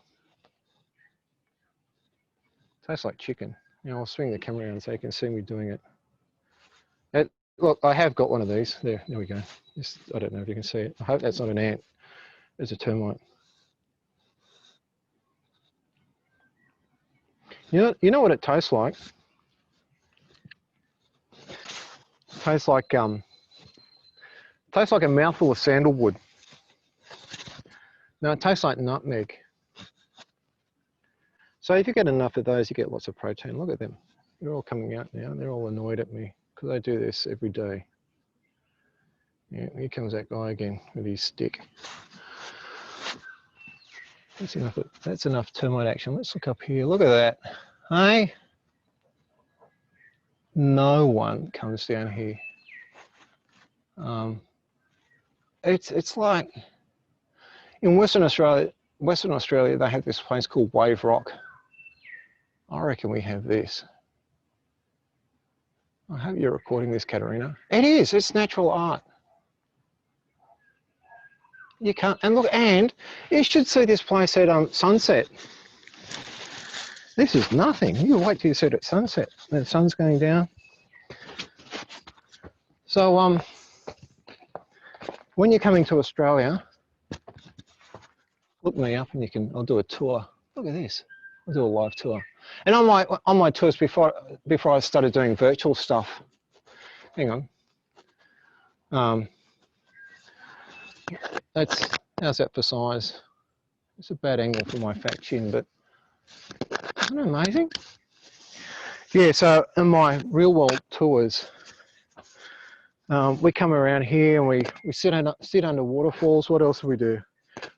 Tastes like chicken. You know, I'll swing the camera around so you can see me doing it. Look, I have got one of these. There we go. I don't know if you can see it. I hope that's not an ant. It's a termite. You know what it tastes like? It tastes like a mouthful of sandalwood. No, it tastes like nutmeg. So if you get enough of those, you get lots of protein. Look at them. They're all coming out now. They're all annoyed at me because I do this every day. Yeah, here comes that guy again with his stick. That's enough termite action. Let's look up here. Look at that. Hey? No one comes down here. It's like in Western Australia, they have this place called Wave Rock. I reckon we have this. I hope you're recording this, Casuarina. It is. It's natural art. You can't. And look, and you should see this place at sunset. This is nothing. You wait till you see it at sunset. The sun's going down. So when you're coming to Australia, look me up and I'll do a tour. Look at this. I'll do a live tour. And on my tours before I started doing virtual stuff, hang on. How's that for size? It's a bad angle for my fat chin, but isn't it amazing? Yeah, so in my real world tours, we come around here and we sit under waterfalls. What else do we do?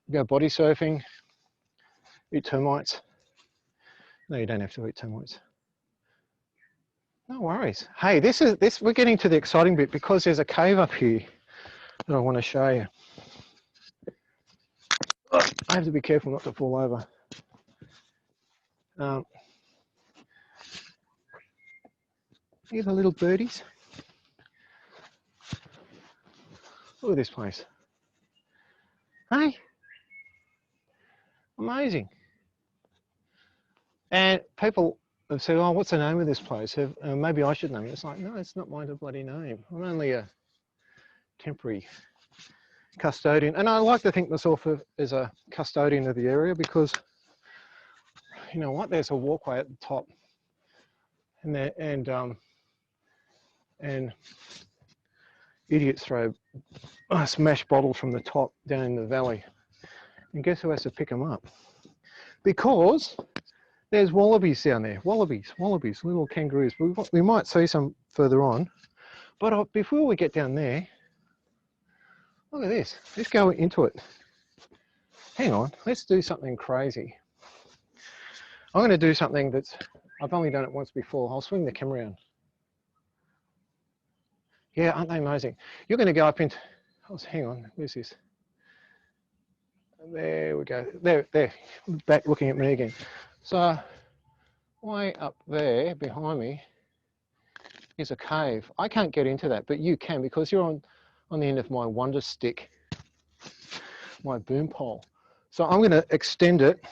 We go body surfing, eat termites. No, you don't have to eat termites. No worries. Hey, we're getting to the exciting bit because there's a cave up here that I want to show you. Oh, I have to be careful not to fall over. Here's the little birdies. Look at this place. Hey, amazing. And people have said, oh, what's the name of this place? Maybe I should name it. It's like, no, it's not my bloody name. I'm only a temporary custodian. And I like to think myself as a custodian of the area because, you know what, there's a walkway at the top. And idiots throw smashed bottles from the top down in the valley. And guess who has to pick them up? Because there's wallabies down there. Wallabies, little kangaroos. We might see some further on. But before we get down there, look at this. Let's go into it. Hang on, let's do something crazy. I'm going to do something I've only done it once before. I'll swing the camera around. Yeah, aren't they amazing? You're going to go up into... Oh, hang on, where's this? There we go. There, back looking at me again. So, way up there behind me is a cave. I can't get into that, but you can because you're on the end of my wonder stick, my boom pole. So I'm going to extend it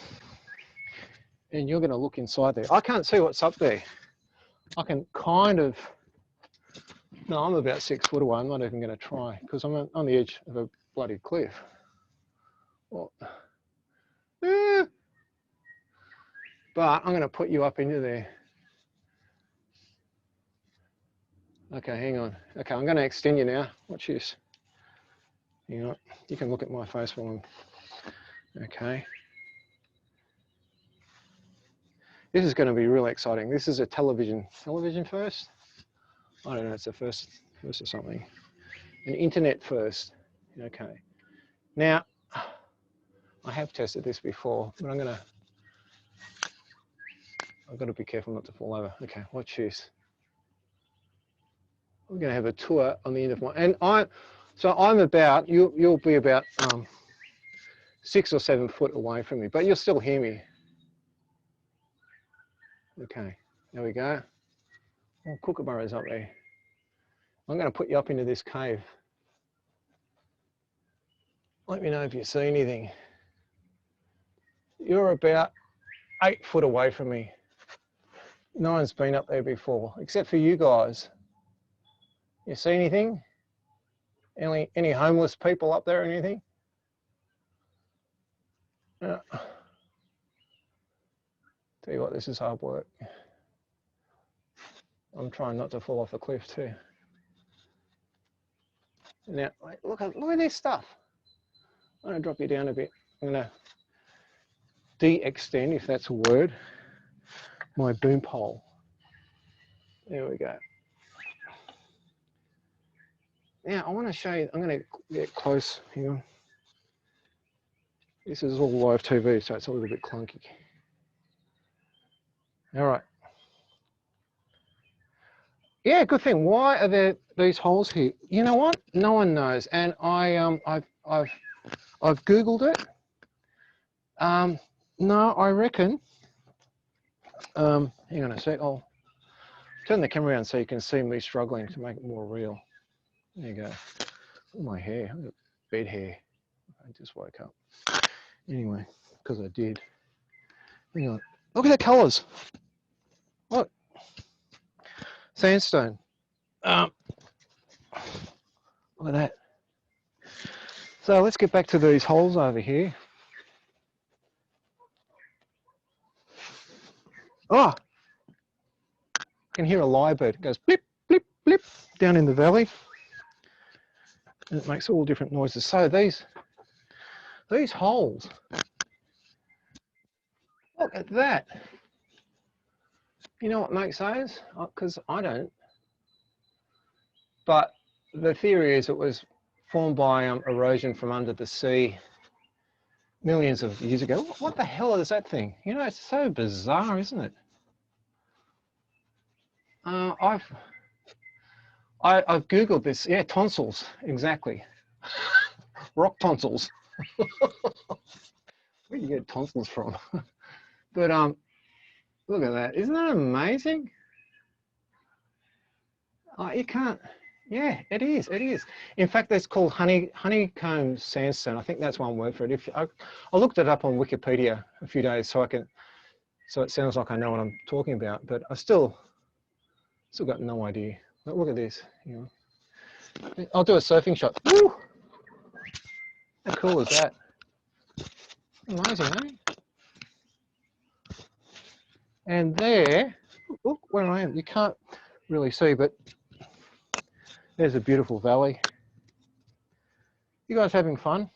and you're going to look inside there. I can't see what's up there. I can kind of, no, I'm about 6 foot away. I'm not even going to try because I'm on the edge of a bloody cliff. Well, but I'm going to put you up into there. Okay, hang on. Okay, I'm going to extend you now. Watch this. Hang on. You can look at my face while I'm... Okay. This is going to be really exciting. This is a television first? I don't know, it's the first or something. An internet first. Okay. Now, I have tested this before, but I've got to be careful not to fall over. Okay, watch this. We're going to have a tour on the end of my, and I'm about, you'll be about 6 or 7 foot away from me, but you'll still hear me. Okay, there we go. Oh, Kookaburra's up there. I'm going to put you up into this cave. Let me know if you see anything. You're about 8 foot away from me. No one's been up there before, except for you guys. You see anything? Any homeless people up there or anything? Yeah. Tell you what, this is hard work. I'm trying not to fall off the cliff too. Now, look at this stuff. I'm going to drop you down a bit. I'm going to de-extend, if that's a word, my boom pole. There we go. Now, I want to show you, I'm going to get close. Hang on. This is all live TV, so it's a little bit clunky. All right. Yeah, good thing. Why are there these holes here? You know what? No one knows. And I've Googled it. No, I reckon. Hang on a sec. I'll turn the camera around so you can see me struggling to make it more real. There you go. Oh, my hair. I've got bed hair. I just woke up. Anyway, because I did. Hang on. Look at the colours. Look. Sandstone. Look at that. So let's get back to these holes over here. Oh, I can hear a lyrebird. It goes blip, blip, blip down in the valley. And it makes all different noises. So these holes, look at that. You know what makes those? Because I don't. But the theory is it was formed by erosion from under the sea millions of years ago. What the hell is that thing? You know, it's so bizarre, isn't it? I've Googled this. Yeah, tonsils, exactly. Rock tonsils. Where do you get tonsils from? But look at that. Isn't that amazing? Oh, you can't. Yeah, it is. It is. In fact, that's called honeycomb sandstone. I think that's one word for it. If I looked it up on Wikipedia a few days, so it sounds like I know what I'm talking about. But I still got no idea. But look at this. You know, I'll do a surfing shot. Woo! How cool is that? Amazing, eh? And there, look where I am. You can't really see, but there's a beautiful valley. You guys having fun?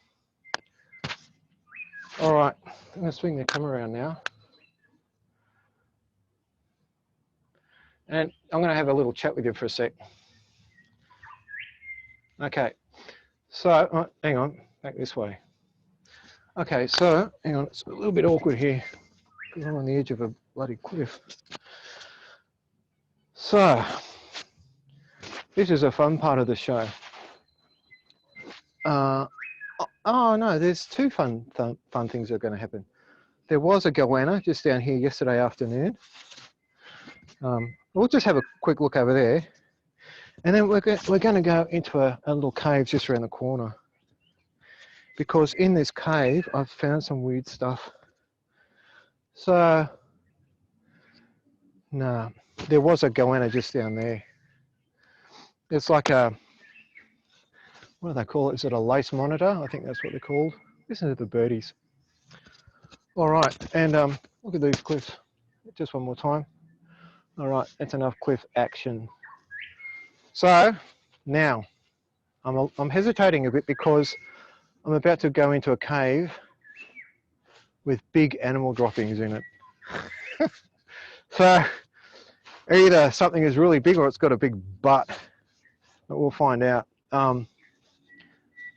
All right, I'm going to swing the camera around now. And I'm going to have a little chat with you for a sec. Okay, so hang on, back this way. Okay, so hang on, it's a little bit awkward here because I'm on the edge of a bloody cliff. So, this is a fun part of the show. Oh no, there's two fun things that are going to happen. There was a goanna just down here yesterday afternoon. We'll just have a quick look over there. And then we're going to go into a little cave just around the corner. Because in this cave, I've found some weird stuff. So Nah, there was a goanna just down there. It's like a, what do they call it? Is it a lace monitor? I think that's what they're called. Listen to the birdies. All right, and look at these cliffs. Just one more time. All right, that's enough cliff action. So now I'm hesitating a bit because I'm about to go into a cave with big animal droppings in it. So either something is really big or it's got a big butt, but we'll find out. All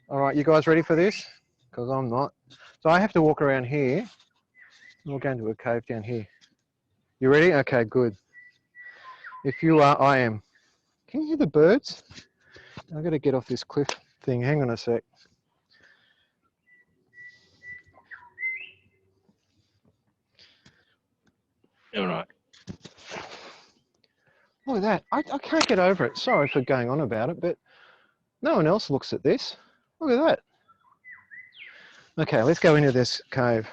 right, you guys ready for this? Because I'm not. So I have to walk around here and we'll go into a cave down here. You ready? Okay, good. If you are, I am. Can you hear the birds? I've got to get off this cliff thing. Hang on a sec. All right. Look at that. I can't get over it. Sorry for going on about it, but no one else looks at this. Look at that. Okay, let's go into this cave.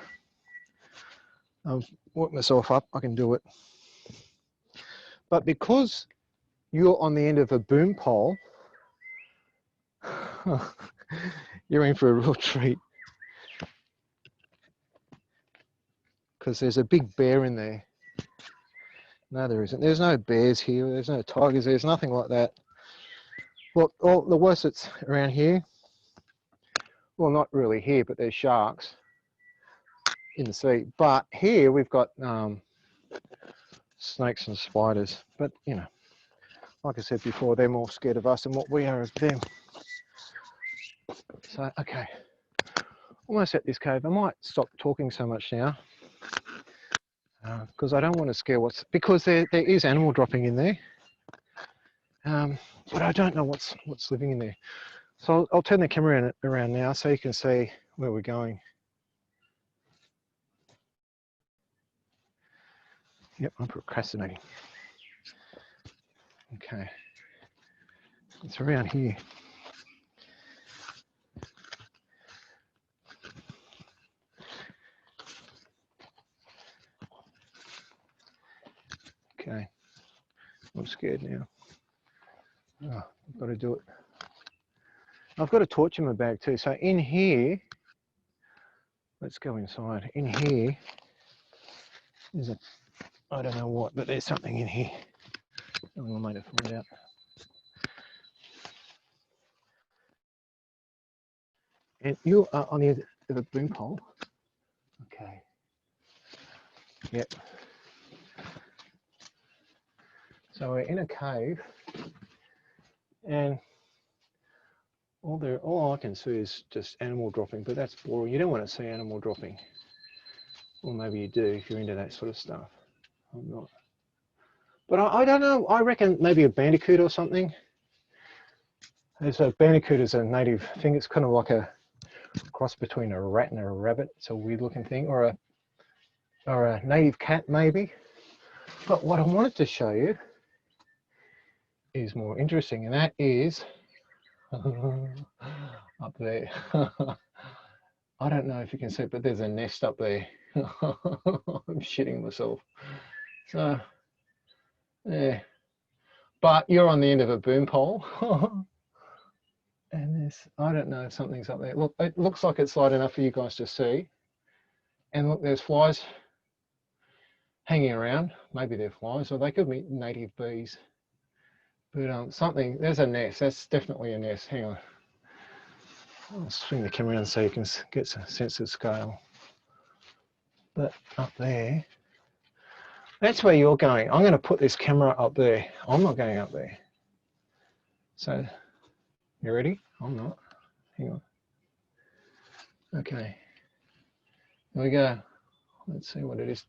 I'll work myself up. I can do it. But because you're on the end of a boom pole, you're in for a real treat. Because there's a big bear in there. No, there isn't. There's no bears here. There's no tigers. There's nothing like that. Well, the worst that's around here, well, not really here, but there's sharks in the sea. But here we've got snakes and spiders. But, you know, like I said before, they're more scared of us than what we are of them. So, okay. Almost at this cave. I might stop talking so much now. Because I don't want to scare because there is animal dropping in there. But I don't know what's living in there. So I'll turn the camera around now so you can see where we're going. Yep, I'm procrastinating. Okay. It's around here. Okay. I'm scared now. Oh, I've got to do it. I've got a torch in my bag too. So in here, let's go inside. In here is a, I don't know what, but there's something in here. I'm going to find out. And you are on the end of a boom pole. Okay. Yep. So we're in a cave, and all I can see is just animal dropping, but that's boring. You don't want to see animal dropping. Or maybe you do if you're into that sort of stuff. I'm not. But I don't know. I reckon maybe a bandicoot or something. There's a bandicoot is a native thing. It's kind of like a cross between a rat and a rabbit. It's a weird looking thing, or a native cat maybe. But what I wanted to show you is more interesting, and that is up there. I don't know if you can see it, but there's a nest up there. I'm shitting myself. So, yeah. But you're on the end of a boom pole. And there's, I don't know, something's up there. Look, it looks like it's light enough for you guys to see. And look, there's flies hanging around. Maybe they're flies, or they could be native bees. But something, there's a nest. That's definitely a nest. Hang on. I'll swing the camera around so you can get a sense of scale. But up there, that's where you're going. I'm going to put this camera up there. I'm not going up there. So, you ready? I'm not. Hang on. Okay. Here we go. Let's see what it is.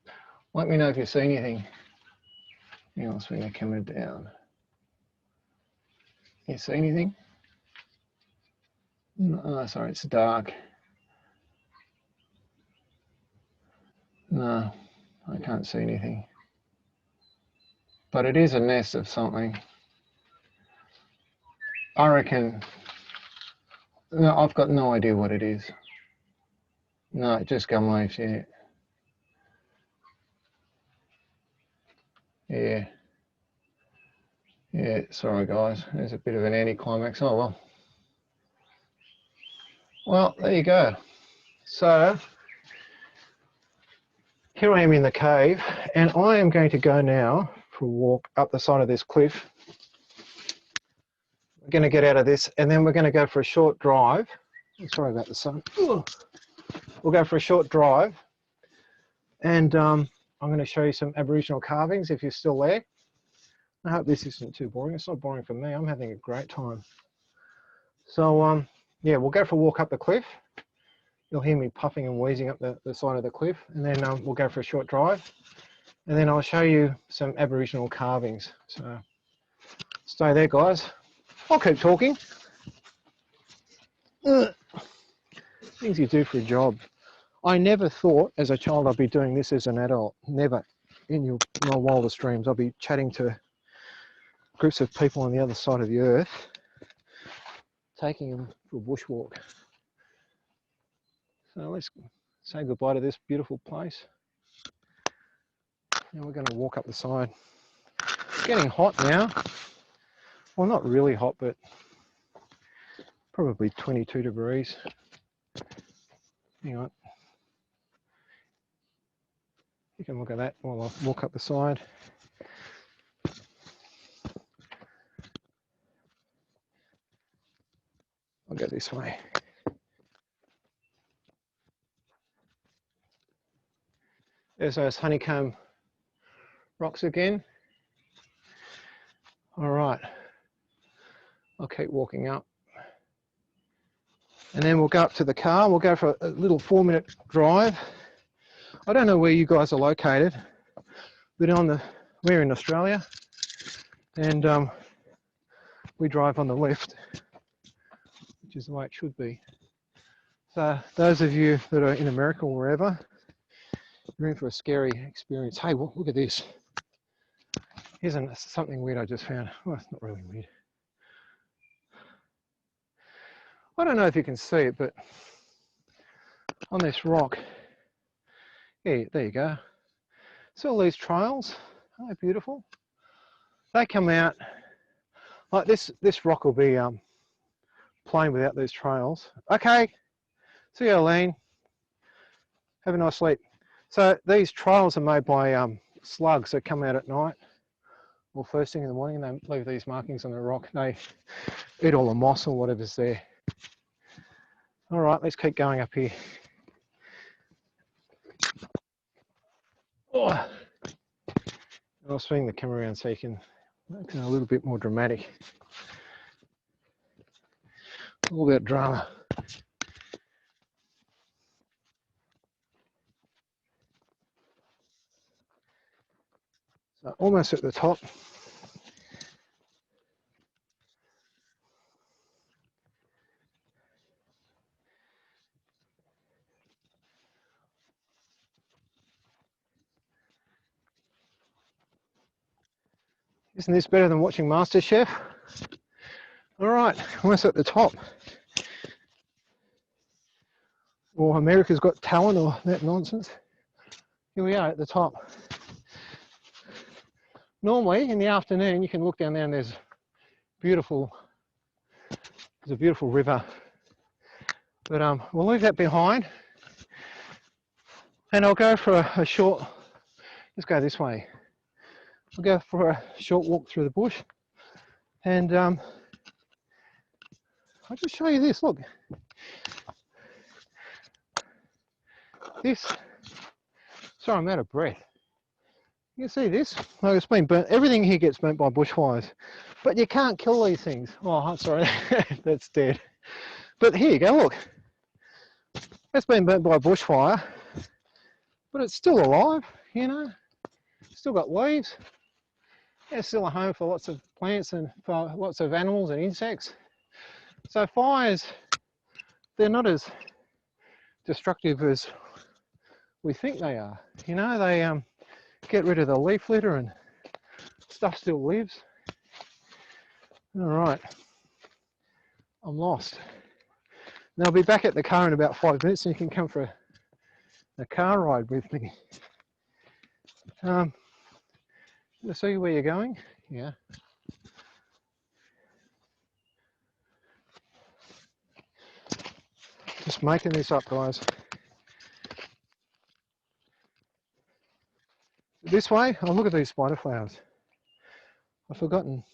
Let me know if you see anything. Hang on, I'll swing the camera down. You see anything? No, sorry, it's dark. No, I can't see anything. But it is a nest of something. I reckon, no, I've got no idea what it is. No, just gum leaves, yeah. Yeah, here. Yeah, sorry guys, there's a bit of an anticlimax. Oh well. Well, there you go. So here I am in the cave, and I am going to go now for a walk up the side of this cliff. We're going to get out of this, and then we're going to go for a short drive. Sorry about the sun. We'll go for a short drive, and I'm going to show you some Aboriginal carvings if you're still there. I hope this isn't too boring. It's not boring for me. I'm having a great time. So yeah, we'll go for a walk up the cliff. You'll hear me puffing and wheezing up the side of the cliff, and then we'll go for a short drive, and then I'll show you some Aboriginal carvings. So stay there, guys. I'll keep talking. Things you do for a job. I never thought as a child I'd be doing this as an adult. Never. In my wildest dreams, I'll be chatting to groups of people on the other side of the earth, taking them for a bushwalk. So let's say goodbye to this beautiful place. Now we're going to walk up the side. It's getting hot now. Well, not really hot, but probably 22 degrees. Hang on. You can look at that while I walk up the side. I'll go this way. There's those honeycomb rocks again. All right, I'll keep walking up. And then we'll go up to the car. We'll go for a little 4-minute drive. I don't know where you guys are located, but we're in Australia, and we drive on the left, which is the way it should be. So those of you that are in America or wherever, you're in for a scary experience. Hey, well, look at this. Here's something weird I just found. Well, it's not really weird. I don't know if you can see it, but on this rock, yeah, there you go. See all these trails? Aren't they beautiful? They come out like this. This rock will be plain without these trails. Okay, see you, Eileen. Have a nice sleep. So these trails are made by slugs that come out at night or first thing in the morning, and they leave these markings on the rock. They eat all the moss or whatever's there. All right, let's keep going up here. Oh. I'll swing the camera around so you can make it a little bit more dramatic. All about drama. So almost at the top. Isn't this better than watching MasterChef? All right, almost at the top. Or America's Got Talent or that nonsense. Here we are at the top. Normally in the afternoon you can look down there and there's a beautiful river. But we'll leave that behind. And I'll go for a short, let's go this way. I'll go for a short walk through the bush, and I'll just show you this. Look, this. Sorry, I'm out of breath. You can see this. No, it's been burnt. Everything here gets burnt by bushfires, but you can't kill these things. Oh, I'm sorry, that's dead. But here you go. Look, it's been burnt by a bushfire, but it's still alive. You know, still got leaves. It's still a home for lots of plants and for lots of animals and insects. So fires, they're not as destructive as we think they are. You know, they get rid of the leaf litter and stuff still lives. All right, I'm lost. Now I'll be back at the car in about 5 minutes and you can come for a car ride with me. To see where you're going? Yeah. Just making this up, guys. This way, oh, look at these spider flowers. I've forgotten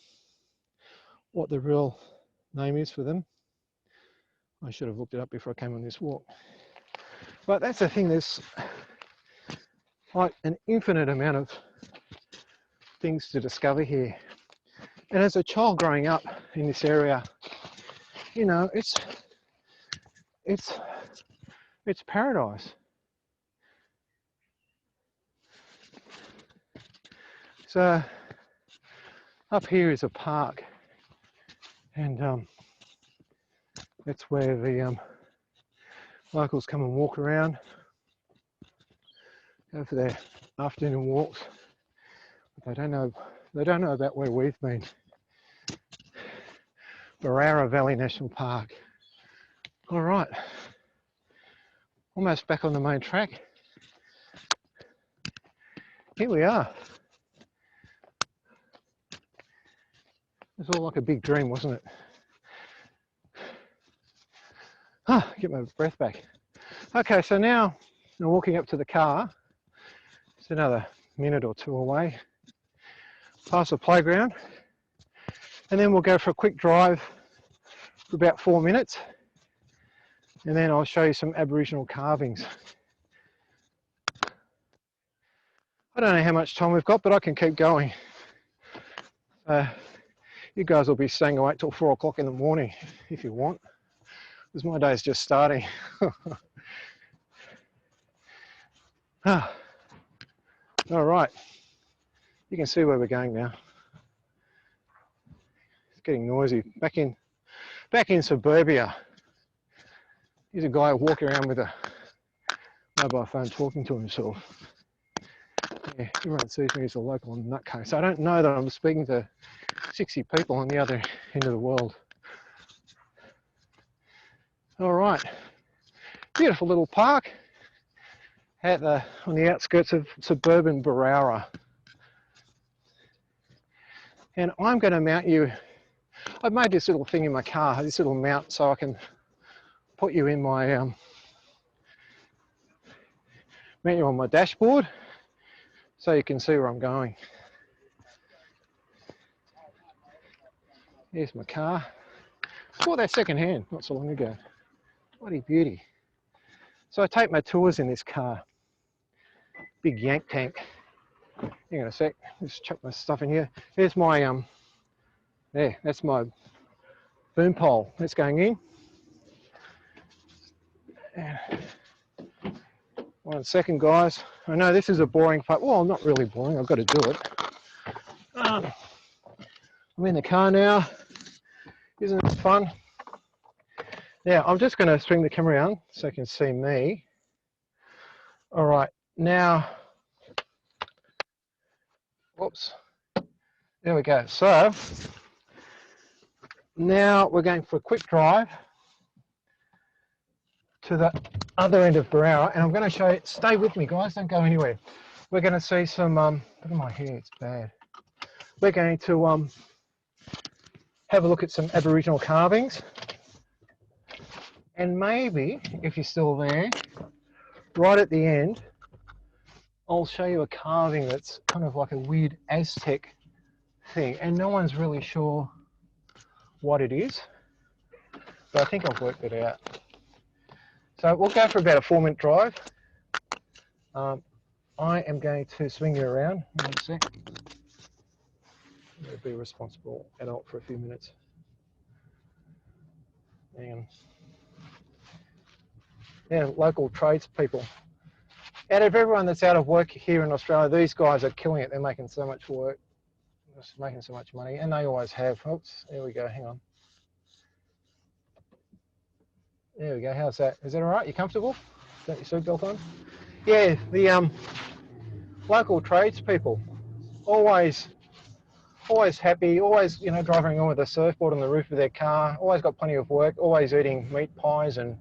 what the real name is for them. I should have looked it up before I came on this walk. But that's the thing, there's like an infinite amount of things to discover here. And as a child growing up in this area, you know, it's paradise. So up here is a park, and that's where the locals come and walk around, go for their afternoon walks. But they don't know about where we've been. Barrara Valley National Park. All right, almost back on the main track. Here we are. It was all like a big dream, wasn't it? Ah, get my breath back. Okay, so now I'm walking up to the car. It's another minute or two away, past the playground, and then we'll go for a quick drive for about 4 minutes, and then I'll show you some Aboriginal carvings. I don't know how much time we've got, but I can keep going. You guys will be staying awake till 4 o'clock in the morning if you want, because my day's just starting. All right, you can see where we're going now. It's getting noisy. Back in suburbia. Here's a guy walking around with a mobile phone talking to himself. Yeah, everyone sees me as a local nutcase. I don't know that I'm speaking to 60 people on the other end of the world. All right, beautiful little park on the outskirts of suburban Barrara. And I'm going to mount you. I've made this little thing in my car, this little mount, so I can put you in my mount you on my dashboard, so you can see where I'm going. Here's my car. Bought that second hand not so long ago. Bloody beauty. So I take my tours in this car. Big yank tank. Hang on a sec, just chuck my stuff in here. Here's my there, that's my boom pole. That's going in. One second, guys. I know this is a boring part. Well, not really boring. I've got to do it. I'm in the car now. Isn't this fun? Now, I'm just going to swing the camera around so you can see me. All right, now, whoops. There we go. So, now we're going for a quick drive to the other end of Barrara, and I'm going to show you, stay with me guys, don't go anywhere. We're going to see some, look at my hair, it's bad. We're going to have a look at some Aboriginal carvings, and maybe, if you're still there, right at the end, I'll show you a carving that's kind of like a weird Aztec thing, and no one's really sure what it is, but I think I've worked it out. So we'll go for about a 4-minute drive. I am going to swing you around. One sec. I'm going to be a responsible adult for a few minutes. And yeah, local tradespeople. Out of everyone that's out of work here in Australia, these guys are killing it. They're making so much work, just making so much money, and they always have. Oops, there we go, hang on. There we go, how's that? Is that all right? You comfortable? Got your seatbelt on? Yeah, the local tradespeople, always happy, always, you know, driving on with a surfboard on the roof of their car, always got plenty of work, always eating meat pies and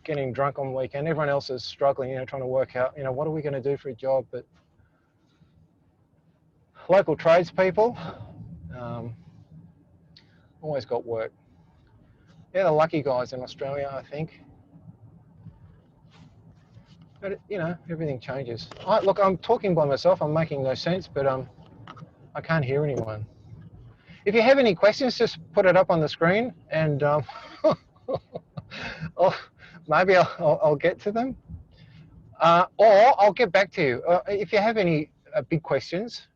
getting drunk on the weekend. Everyone else is struggling, you know, trying to work out, you know, what are we going to do for a job? But local tradespeople, always got work. They're the lucky guys in Australia, I think. But, you know, everything changes. Look, I'm talking by myself. I'm making no sense, but I can't hear anyone. If you have any questions, just put it up on the screen, and maybe I'll get to them. Or I'll get back to you. If you have any big questions,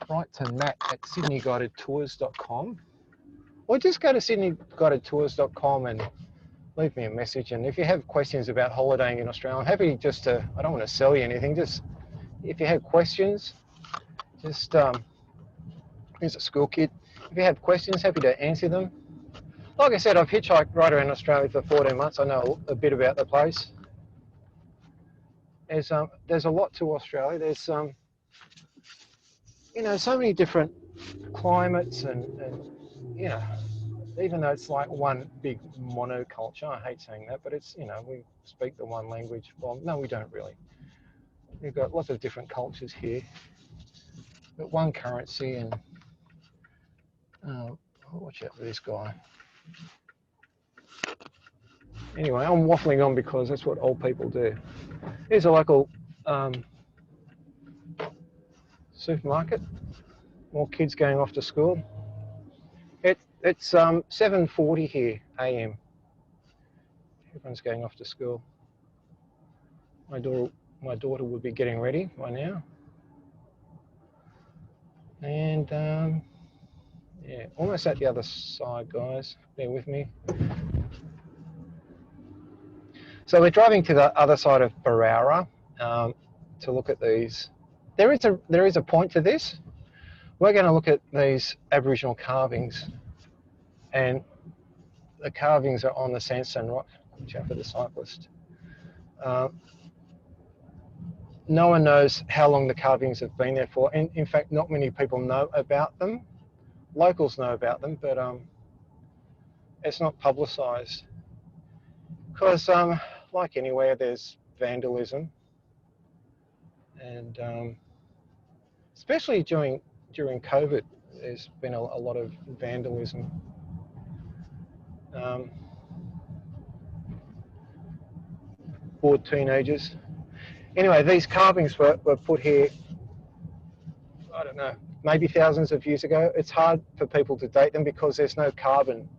write to matt@sydneyguidedtours.com, or just go to sydneyguidedtours.com and leave me a message. And if you have questions about holidaying in Australia, I'm happy just to, I don't want to sell you anything, just if you have questions, just, here's a school kid. If you have questions, happy to answer them. Like I said, I've hitchhiked right around Australia for 14 months. I know a bit about the place. There's a lot to Australia. There's, you know, so many different climates and, you know, even though it's like one big monoculture, I hate saying that, but it's, you know, we speak the one language. Well, no, we don't really. We've got lots of different cultures here, but one currency. And watch out for this guy. Anyway, I'm waffling on because that's what old people do. Here's a local supermarket. More kids going off to school. It's 7:40 here a.m. Everyone's going off to school. My daughter would be getting ready by now. And yeah, almost at the other side, guys. Bear with me. So we're driving to the other side of Barrara to look at these. There is a point to this. We're going to look at these Aboriginal carvings, and the carvings are on the Sandstone rock. Watch out for the cyclist. No one knows how long the carvings have been there for. In fact, not many people know about them. Locals know about them, but it's not publicised. Because, like anywhere, there's vandalism, and especially during COVID, there's been a lot of vandalism. Bored teenagers. Anyway, these carvings were put here, I don't know, maybe thousands of years ago. It's hard for people to date them because there's no carbon.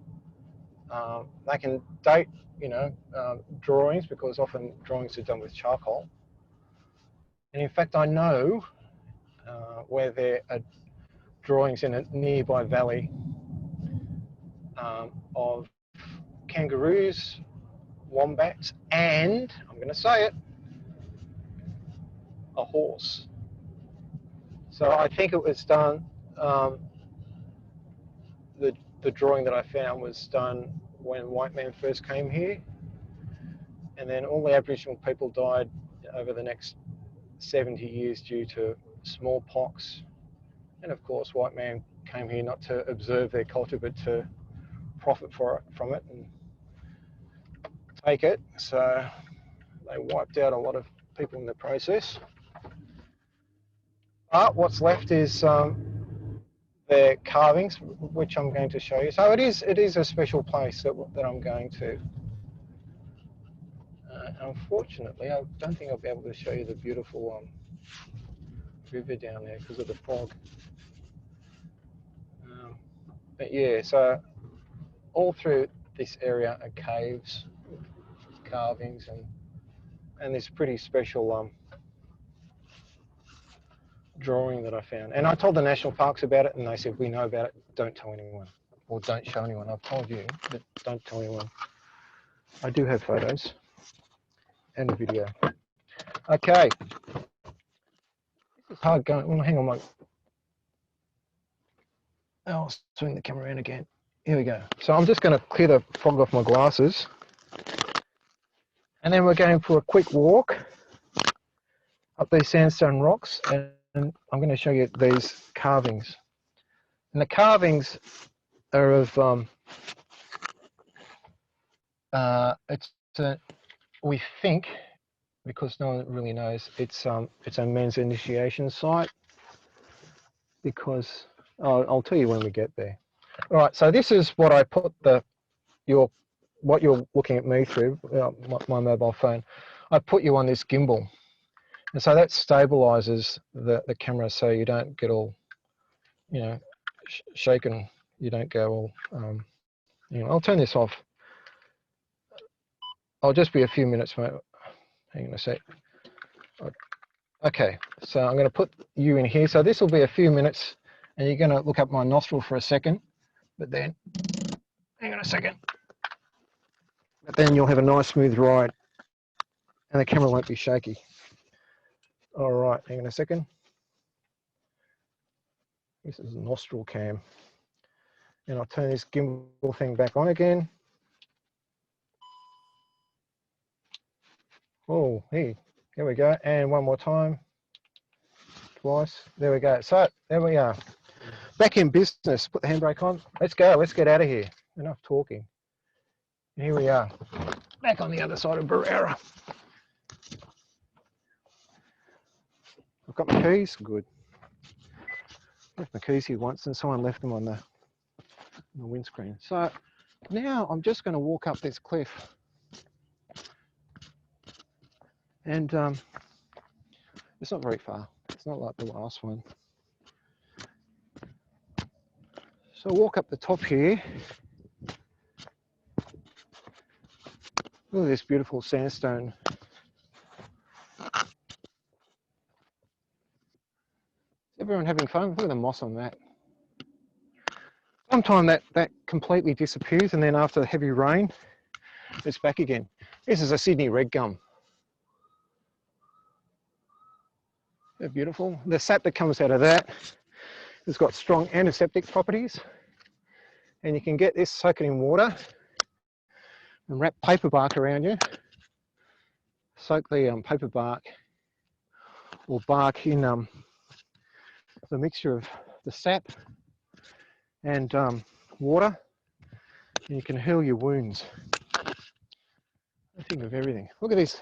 They can date, you know, drawings, because often drawings are done with charcoal. And in fact, I know where there are drawings in a nearby valley of kangaroos, wombats, and, I'm going to say it, a horse. So I think it was done, the drawing that I found was done when white man first came here, and then all the Aboriginal people died over the next 70 years due to smallpox. And of course, white man came here not to observe their culture, but to profit from it and take it. So they wiped out a lot of people in the process. But what's left is their carvings, which I'm going to show you. So it is a special place that I'm going to. Unfortunately, I don't think I'll be able to show you the beautiful river down there because of the fog. But yeah, so all through this area are caves, carvings, and this pretty special drawing that I found. And I told the national parks about it, and they said, we know about it, don't tell anyone, or don't show anyone. I've told you, but don't tell anyone. I do have photos and a video. Okay. This is hard going. Well, hang on, I'll swing the camera around again. Here we go. So I'm just going to clear the fog off my glasses. And then we're going for a quick walk up these sandstone rocks, and I'm going to show you these carvings. And the carvings are of, we think, because no one really knows, it's a men's initiation site. because I'll tell you when we get there. All right, so this is what I put what you're looking at me through, my mobile phone. I put you on this gimbal, and so that stabilizes the camera so you don't get all, you know, shaken. You don't go all, you know. I'll turn this off. I'll just be a few minutes, mate. Hang on a sec. Okay, so I'm going to put you in here. So this will be a few minutes, and you're going to look up my nostril for a second, but then, hang on a second. But then you'll have a nice smooth ride, and the camera won't be shaky. All right, hang on a second. This is a nostril cam. And I'll turn this gimbal thing back on again. Oh, here we go. And one more time. Twice. There we go. So, there we are. Back in business. Put the handbrake on. Let's go. Let's get out of here. Enough talking. And here we are. Back on the other side of Barrera. I've got my keys. Good. Left my keys here once and someone left them on the windscreen. So now I'm just going to walk up this cliff. And it's not very far. It's not like the last one. So walk up the top here. Look at this beautiful sandstone. Is everyone having fun? Look at the moss on that. Sometimes that completely disappears, and then after the heavy rain, it's back again. This is a Sydney red gum. They're beautiful. The sap that comes out of that has got strong antiseptic properties, and you can get this, soak it in water, and wrap paper bark around you. Soak the paper bark or bark in the mixture of the sap and water, and you can heal your wounds. I think of everything. Look at this.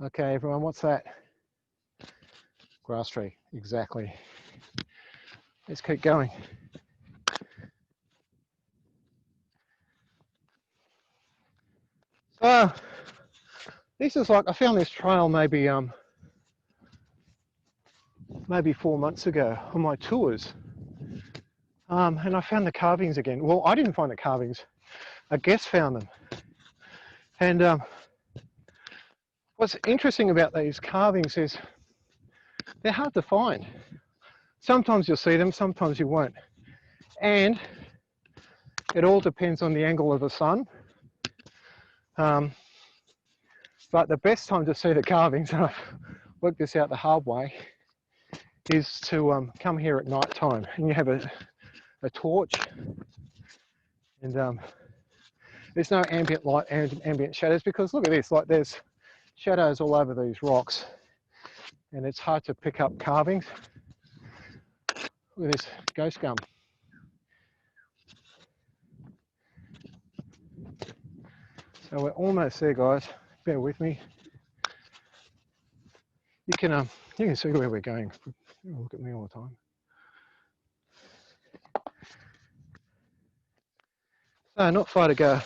Okay, everyone, what's that? Grass tree, exactly. Let's keep going. So, this is like, I found this trail maybe 4 months ago on my tours. And I found the carvings again. Well, I didn't find the carvings. A guest found them. And what's interesting about these carvings is they're hard to find. Sometimes you'll see them, sometimes you won't. And it all depends on the angle of the sun. But the best time to see the carvings, and I've worked this out the hard way, is to come here at night time. And you have a torch, and there's no ambient light and ambient shadows, because look at this, like there's shadows all over these rocks, and it's hard to pick up carvings. Look at this ghost gum. So we're almost there, guys. Bear with me. You can see where we're going. Look at me all the time. So not far to go.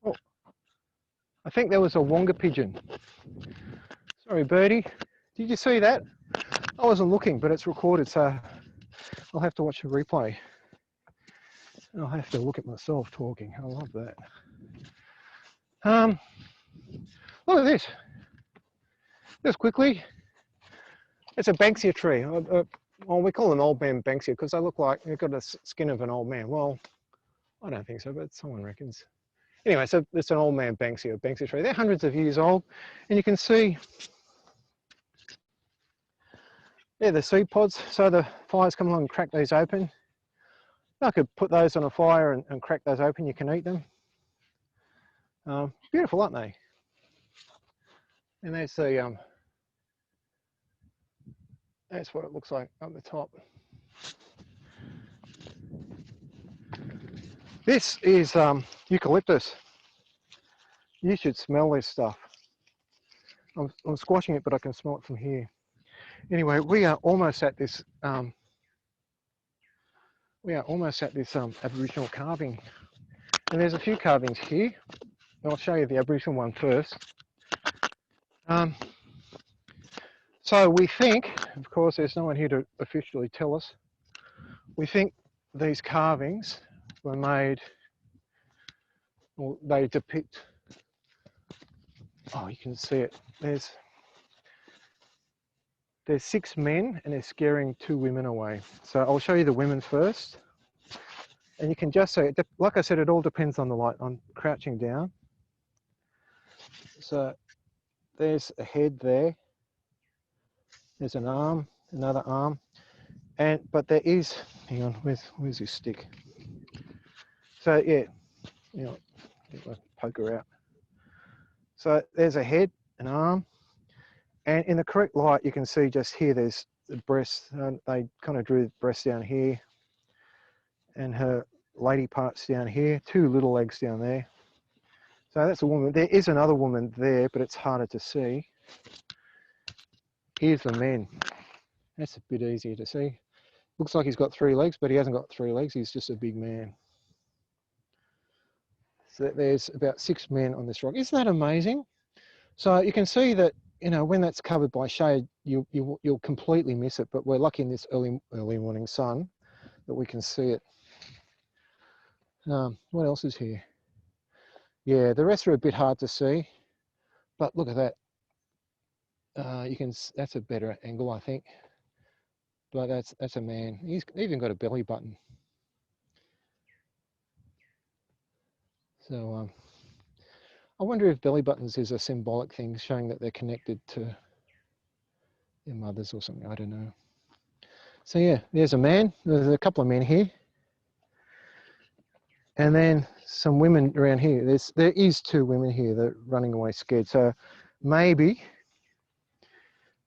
Oh, I think there was a wonga pigeon. Sorry, birdie. Did you see that? I wasn't looking, but it's recorded, so I'll have to watch the replay. I'll have to look at myself talking. I love that. Look at this. Just quickly, it's a Banksia tree. Well, we call them old man Banksia because they look like they've got the skin of an old man. Well, I don't think so, but someone reckons. Anyway, so it's an old man Banksia tree. They're hundreds of years old, and you can see they're the seed pods. So the fires come along and crack these open. I could put those on a fire and crack those open. You can eat them. Beautiful, aren't they? And there's the that's what it looks like up the top. This is eucalyptus. You should smell this stuff. I'm squashing it, but I can smell it from here. Anyway, we are almost at this. Aboriginal carving, and there's a few carvings here. I'll show you the Aboriginal one first. So we think, of course, there's no one here to officially tell us. We think these carvings were made, or they depict. Oh, you can see it. There's 6 men and they're scaring 2 women away. So I'll show you the women first. And you can just see, like I said, it all depends on the light. I'm crouching down. So there's a head there. There's an arm, another arm. But there is, hang on, where's this stick? So yeah, you know, poke her out. So there's a head, an arm, and in the correct light, you can see just here, there's the breast. They kind of drew the breast down here, and her lady parts down here, 2 little legs down there. So that's a woman. There is another woman there, but it's harder to see. Here's the men. That's a bit easier to see. Looks like he's got 3 legs, but he hasn't got 3 legs. He's just a big man. So there's about 6 men on this rock. Isn't that amazing? So you can see that, you know, when that's covered by shade, you'll completely miss it. But we're lucky in this early morning sun that we can see it. What else is here? Yeah, the rest are a bit hard to see, but look at that. That's a better angle, I think. But that's a man. He's even got a belly button. So I wonder if belly buttons is a symbolic thing showing that they're connected to their mothers or something. I don't know. So yeah, there's a man. There's a couple of men here. And then some women around here. There is 2 women here that are running away scared. So maybe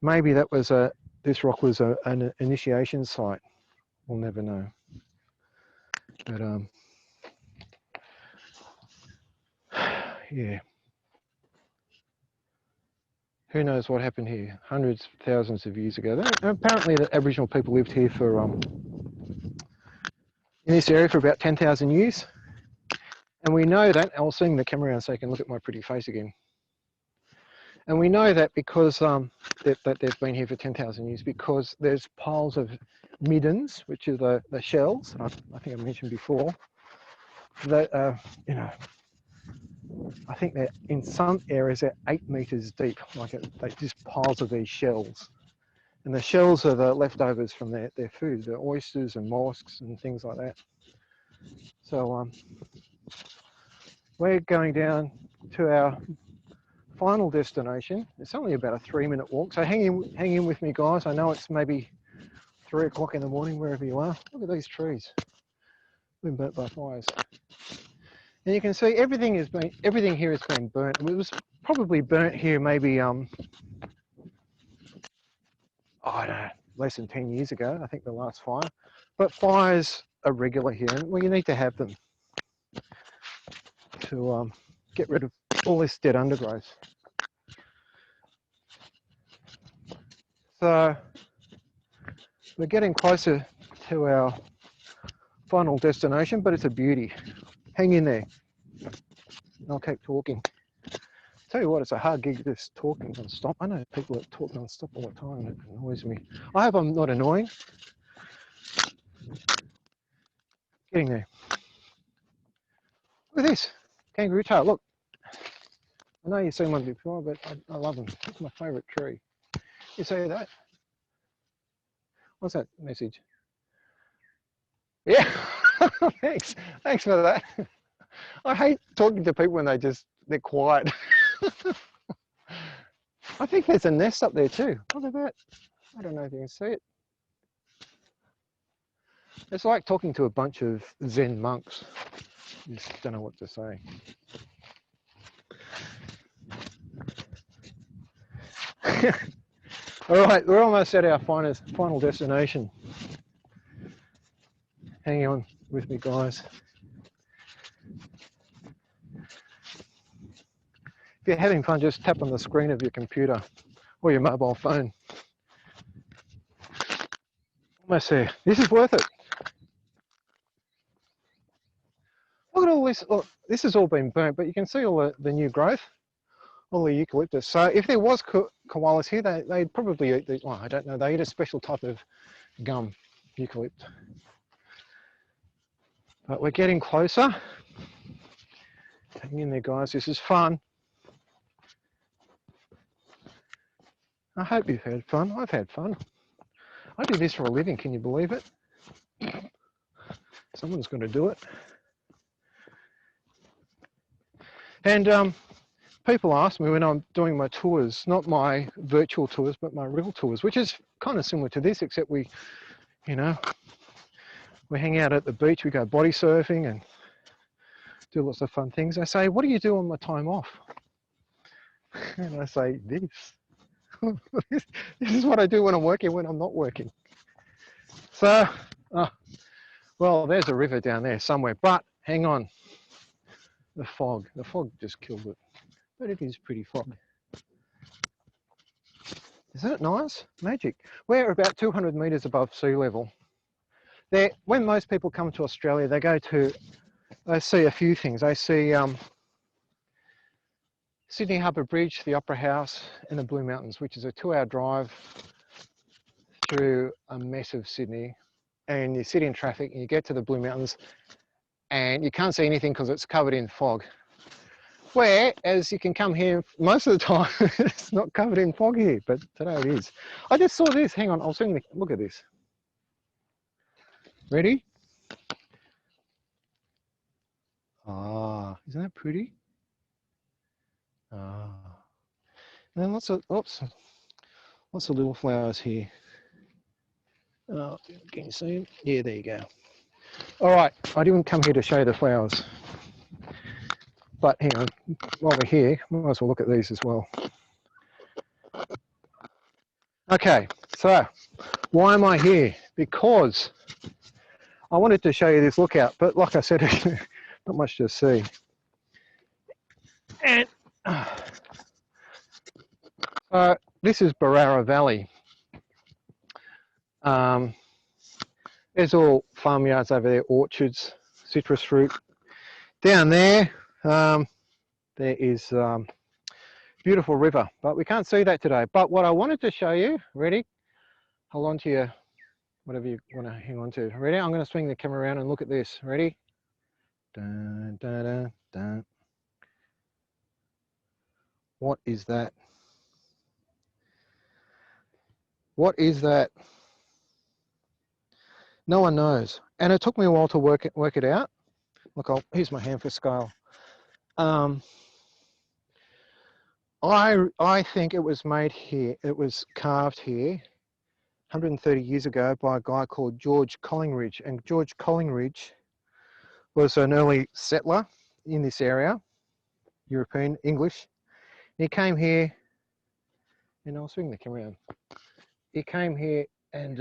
that was this rock was an initiation site. We'll never know. But yeah. Who knows what happened here? Hundreds, thousands of years ago. Apparently the Aboriginal people lived here for in this area for about 10,000 years. And we know that, I'll swing the camera around so you can look at my pretty face again. And we know that because that they've been here for 10,000 years, because there's piles of middens, which are the shells, I think I mentioned before, that you know, I think they're in some areas they're 8 meters deep, like they're just piles of these shells. And the shells are the leftovers from their food, the oysters and mollusks and things like that. So we're going down to our final destination. It's only about a 3-minute walk, so hang in with me, guys. I know it's maybe 3 o'clock in the morning wherever you are. Look at these trees, been burnt by fires. And you can see everything here has been burnt. It was probably burnt here maybe I don't know, less than 10 years ago, I think the last fire. But fires are regular here, and well, you need to have them to get rid of all this dead undergrowth. So we're getting closer to our final destination, but it's a beauty. Hang in there. I'll keep talking. Tell you what, it's a hard gig just talking non-stop. I know people that talk non-stop all the time and it annoys me. I hope I'm not annoying. Getting there. Look at this. Kangaroo tail, look. I know you've seen one before, but I love them. It's my favourite tree. You see that? What's that message? Yeah, thanks for that. I hate talking to people when they're quiet. I think there's a nest up there too. Look at that. I don't know if you can see it. It's like talking to a bunch of Zen monks. You just don't know what to say. All right, we're almost at our final destination. Hang on with me, guys. If you're having fun, just tap on the screen of your computer or your mobile phone. Almost there. This is worth it. Look at all this. Look, this has all been burnt, but you can see all the new growth, all the eucalyptus. So if there was koalas here, they'd probably eat the, well, I don't know, they eat a special type of gum, eucalypt. But we're getting closer. Hang in there, guys. This is fun. I hope you've had fun. I've had fun. I do this for a living. Can you believe it? Someone's going to do it. And people ask me when I'm doing my tours, not my virtual tours, but my real tours, which is kind of similar to this, except we, you know, we hang out at the beach, we go body surfing and do lots of fun things. I say, what do you do on my time off? And I say, this. This is what I do when I'm working, when I'm not working. So, well, there's a river down there somewhere, but hang on. The fog just killed it. But it is pretty fog. Isn't it nice? Magic. We're about 200 metres above sea level. There, when most people come to Australia, they see a few things. They see Sydney Harbour Bridge, the Opera House, and the Blue Mountains, which is a 2-hour drive through a mess of Sydney. And you sit in traffic and you get to the Blue Mountains and you can't see anything because it's covered in fog. Whereas you can come here, most of the time it's not covered in fog here, but today it is. I just saw this, hang on, I'll swing the, look at this. Ready? Ah, isn't that pretty? Ah. And then lots of little flowers here. Oh, can you see them? Yeah, there you go. All right, I didn't come here to show you the flowers. But hang on, while we're here, we might as well look at these as well. Okay, so why am I here? Because I wanted to show you this lookout, but like I said, not much to see. And this is Barrara Valley. There's all farmyards over there, orchards, citrus fruit. Down there, there is beautiful river, but we can't see that today. But what I wanted to show you, ready? Hold on to your, whatever you want to hang on to. Ready? I'm going to swing the camera around and look at this. Ready? Dun, dun, dun, dun. What is that? What is that? No one knows. And it took me a while to work it out. Look, here's my hand for scale. I think it was made here, it was carved here 130 years ago by a guy called George Collingridge. And George Collingridge was an early settler in this area, European, English. He came here, and I'll swing the camera around. He came here and,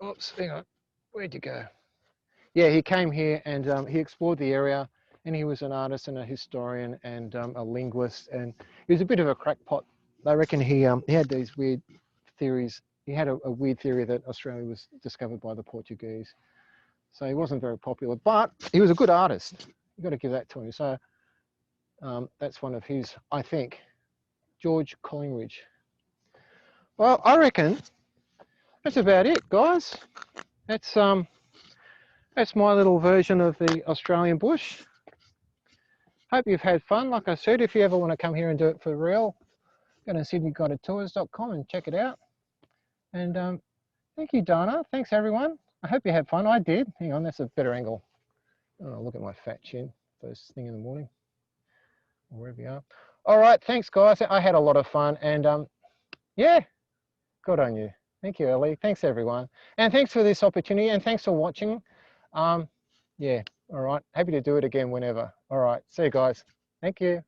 oops, hang on, where'd you go? Yeah, he came here and he explored the area, and he was an artist and a historian and a linguist, and he was a bit of a crackpot. I reckon he had these weird theories. He had a weird theory that Australia was discovered by the Portuguese. So he wasn't very popular, but he was a good artist. You've got to give that to him. So that's one of his, I think, George Collingridge. Well, I reckon that's about it, guys. That's my little version of the Australian bush. Hope you've had fun. Like I said, if you ever want to come here and do it for real, go to sydneyguidedtours.com and check it out. And thank you, Donna. Thanks, everyone. I hope you had fun. I did. Hang on, that's a better angle. Oh, look at my fat chin. First thing in the morning, or wherever you are. All right, thanks, guys. I had a lot of fun, and yeah, good on you. Thank you, Ellie. Thanks, everyone. And thanks for this opportunity, and thanks for watching. Yeah, all right. Happy to do it again whenever. All right, see you guys. Thank you.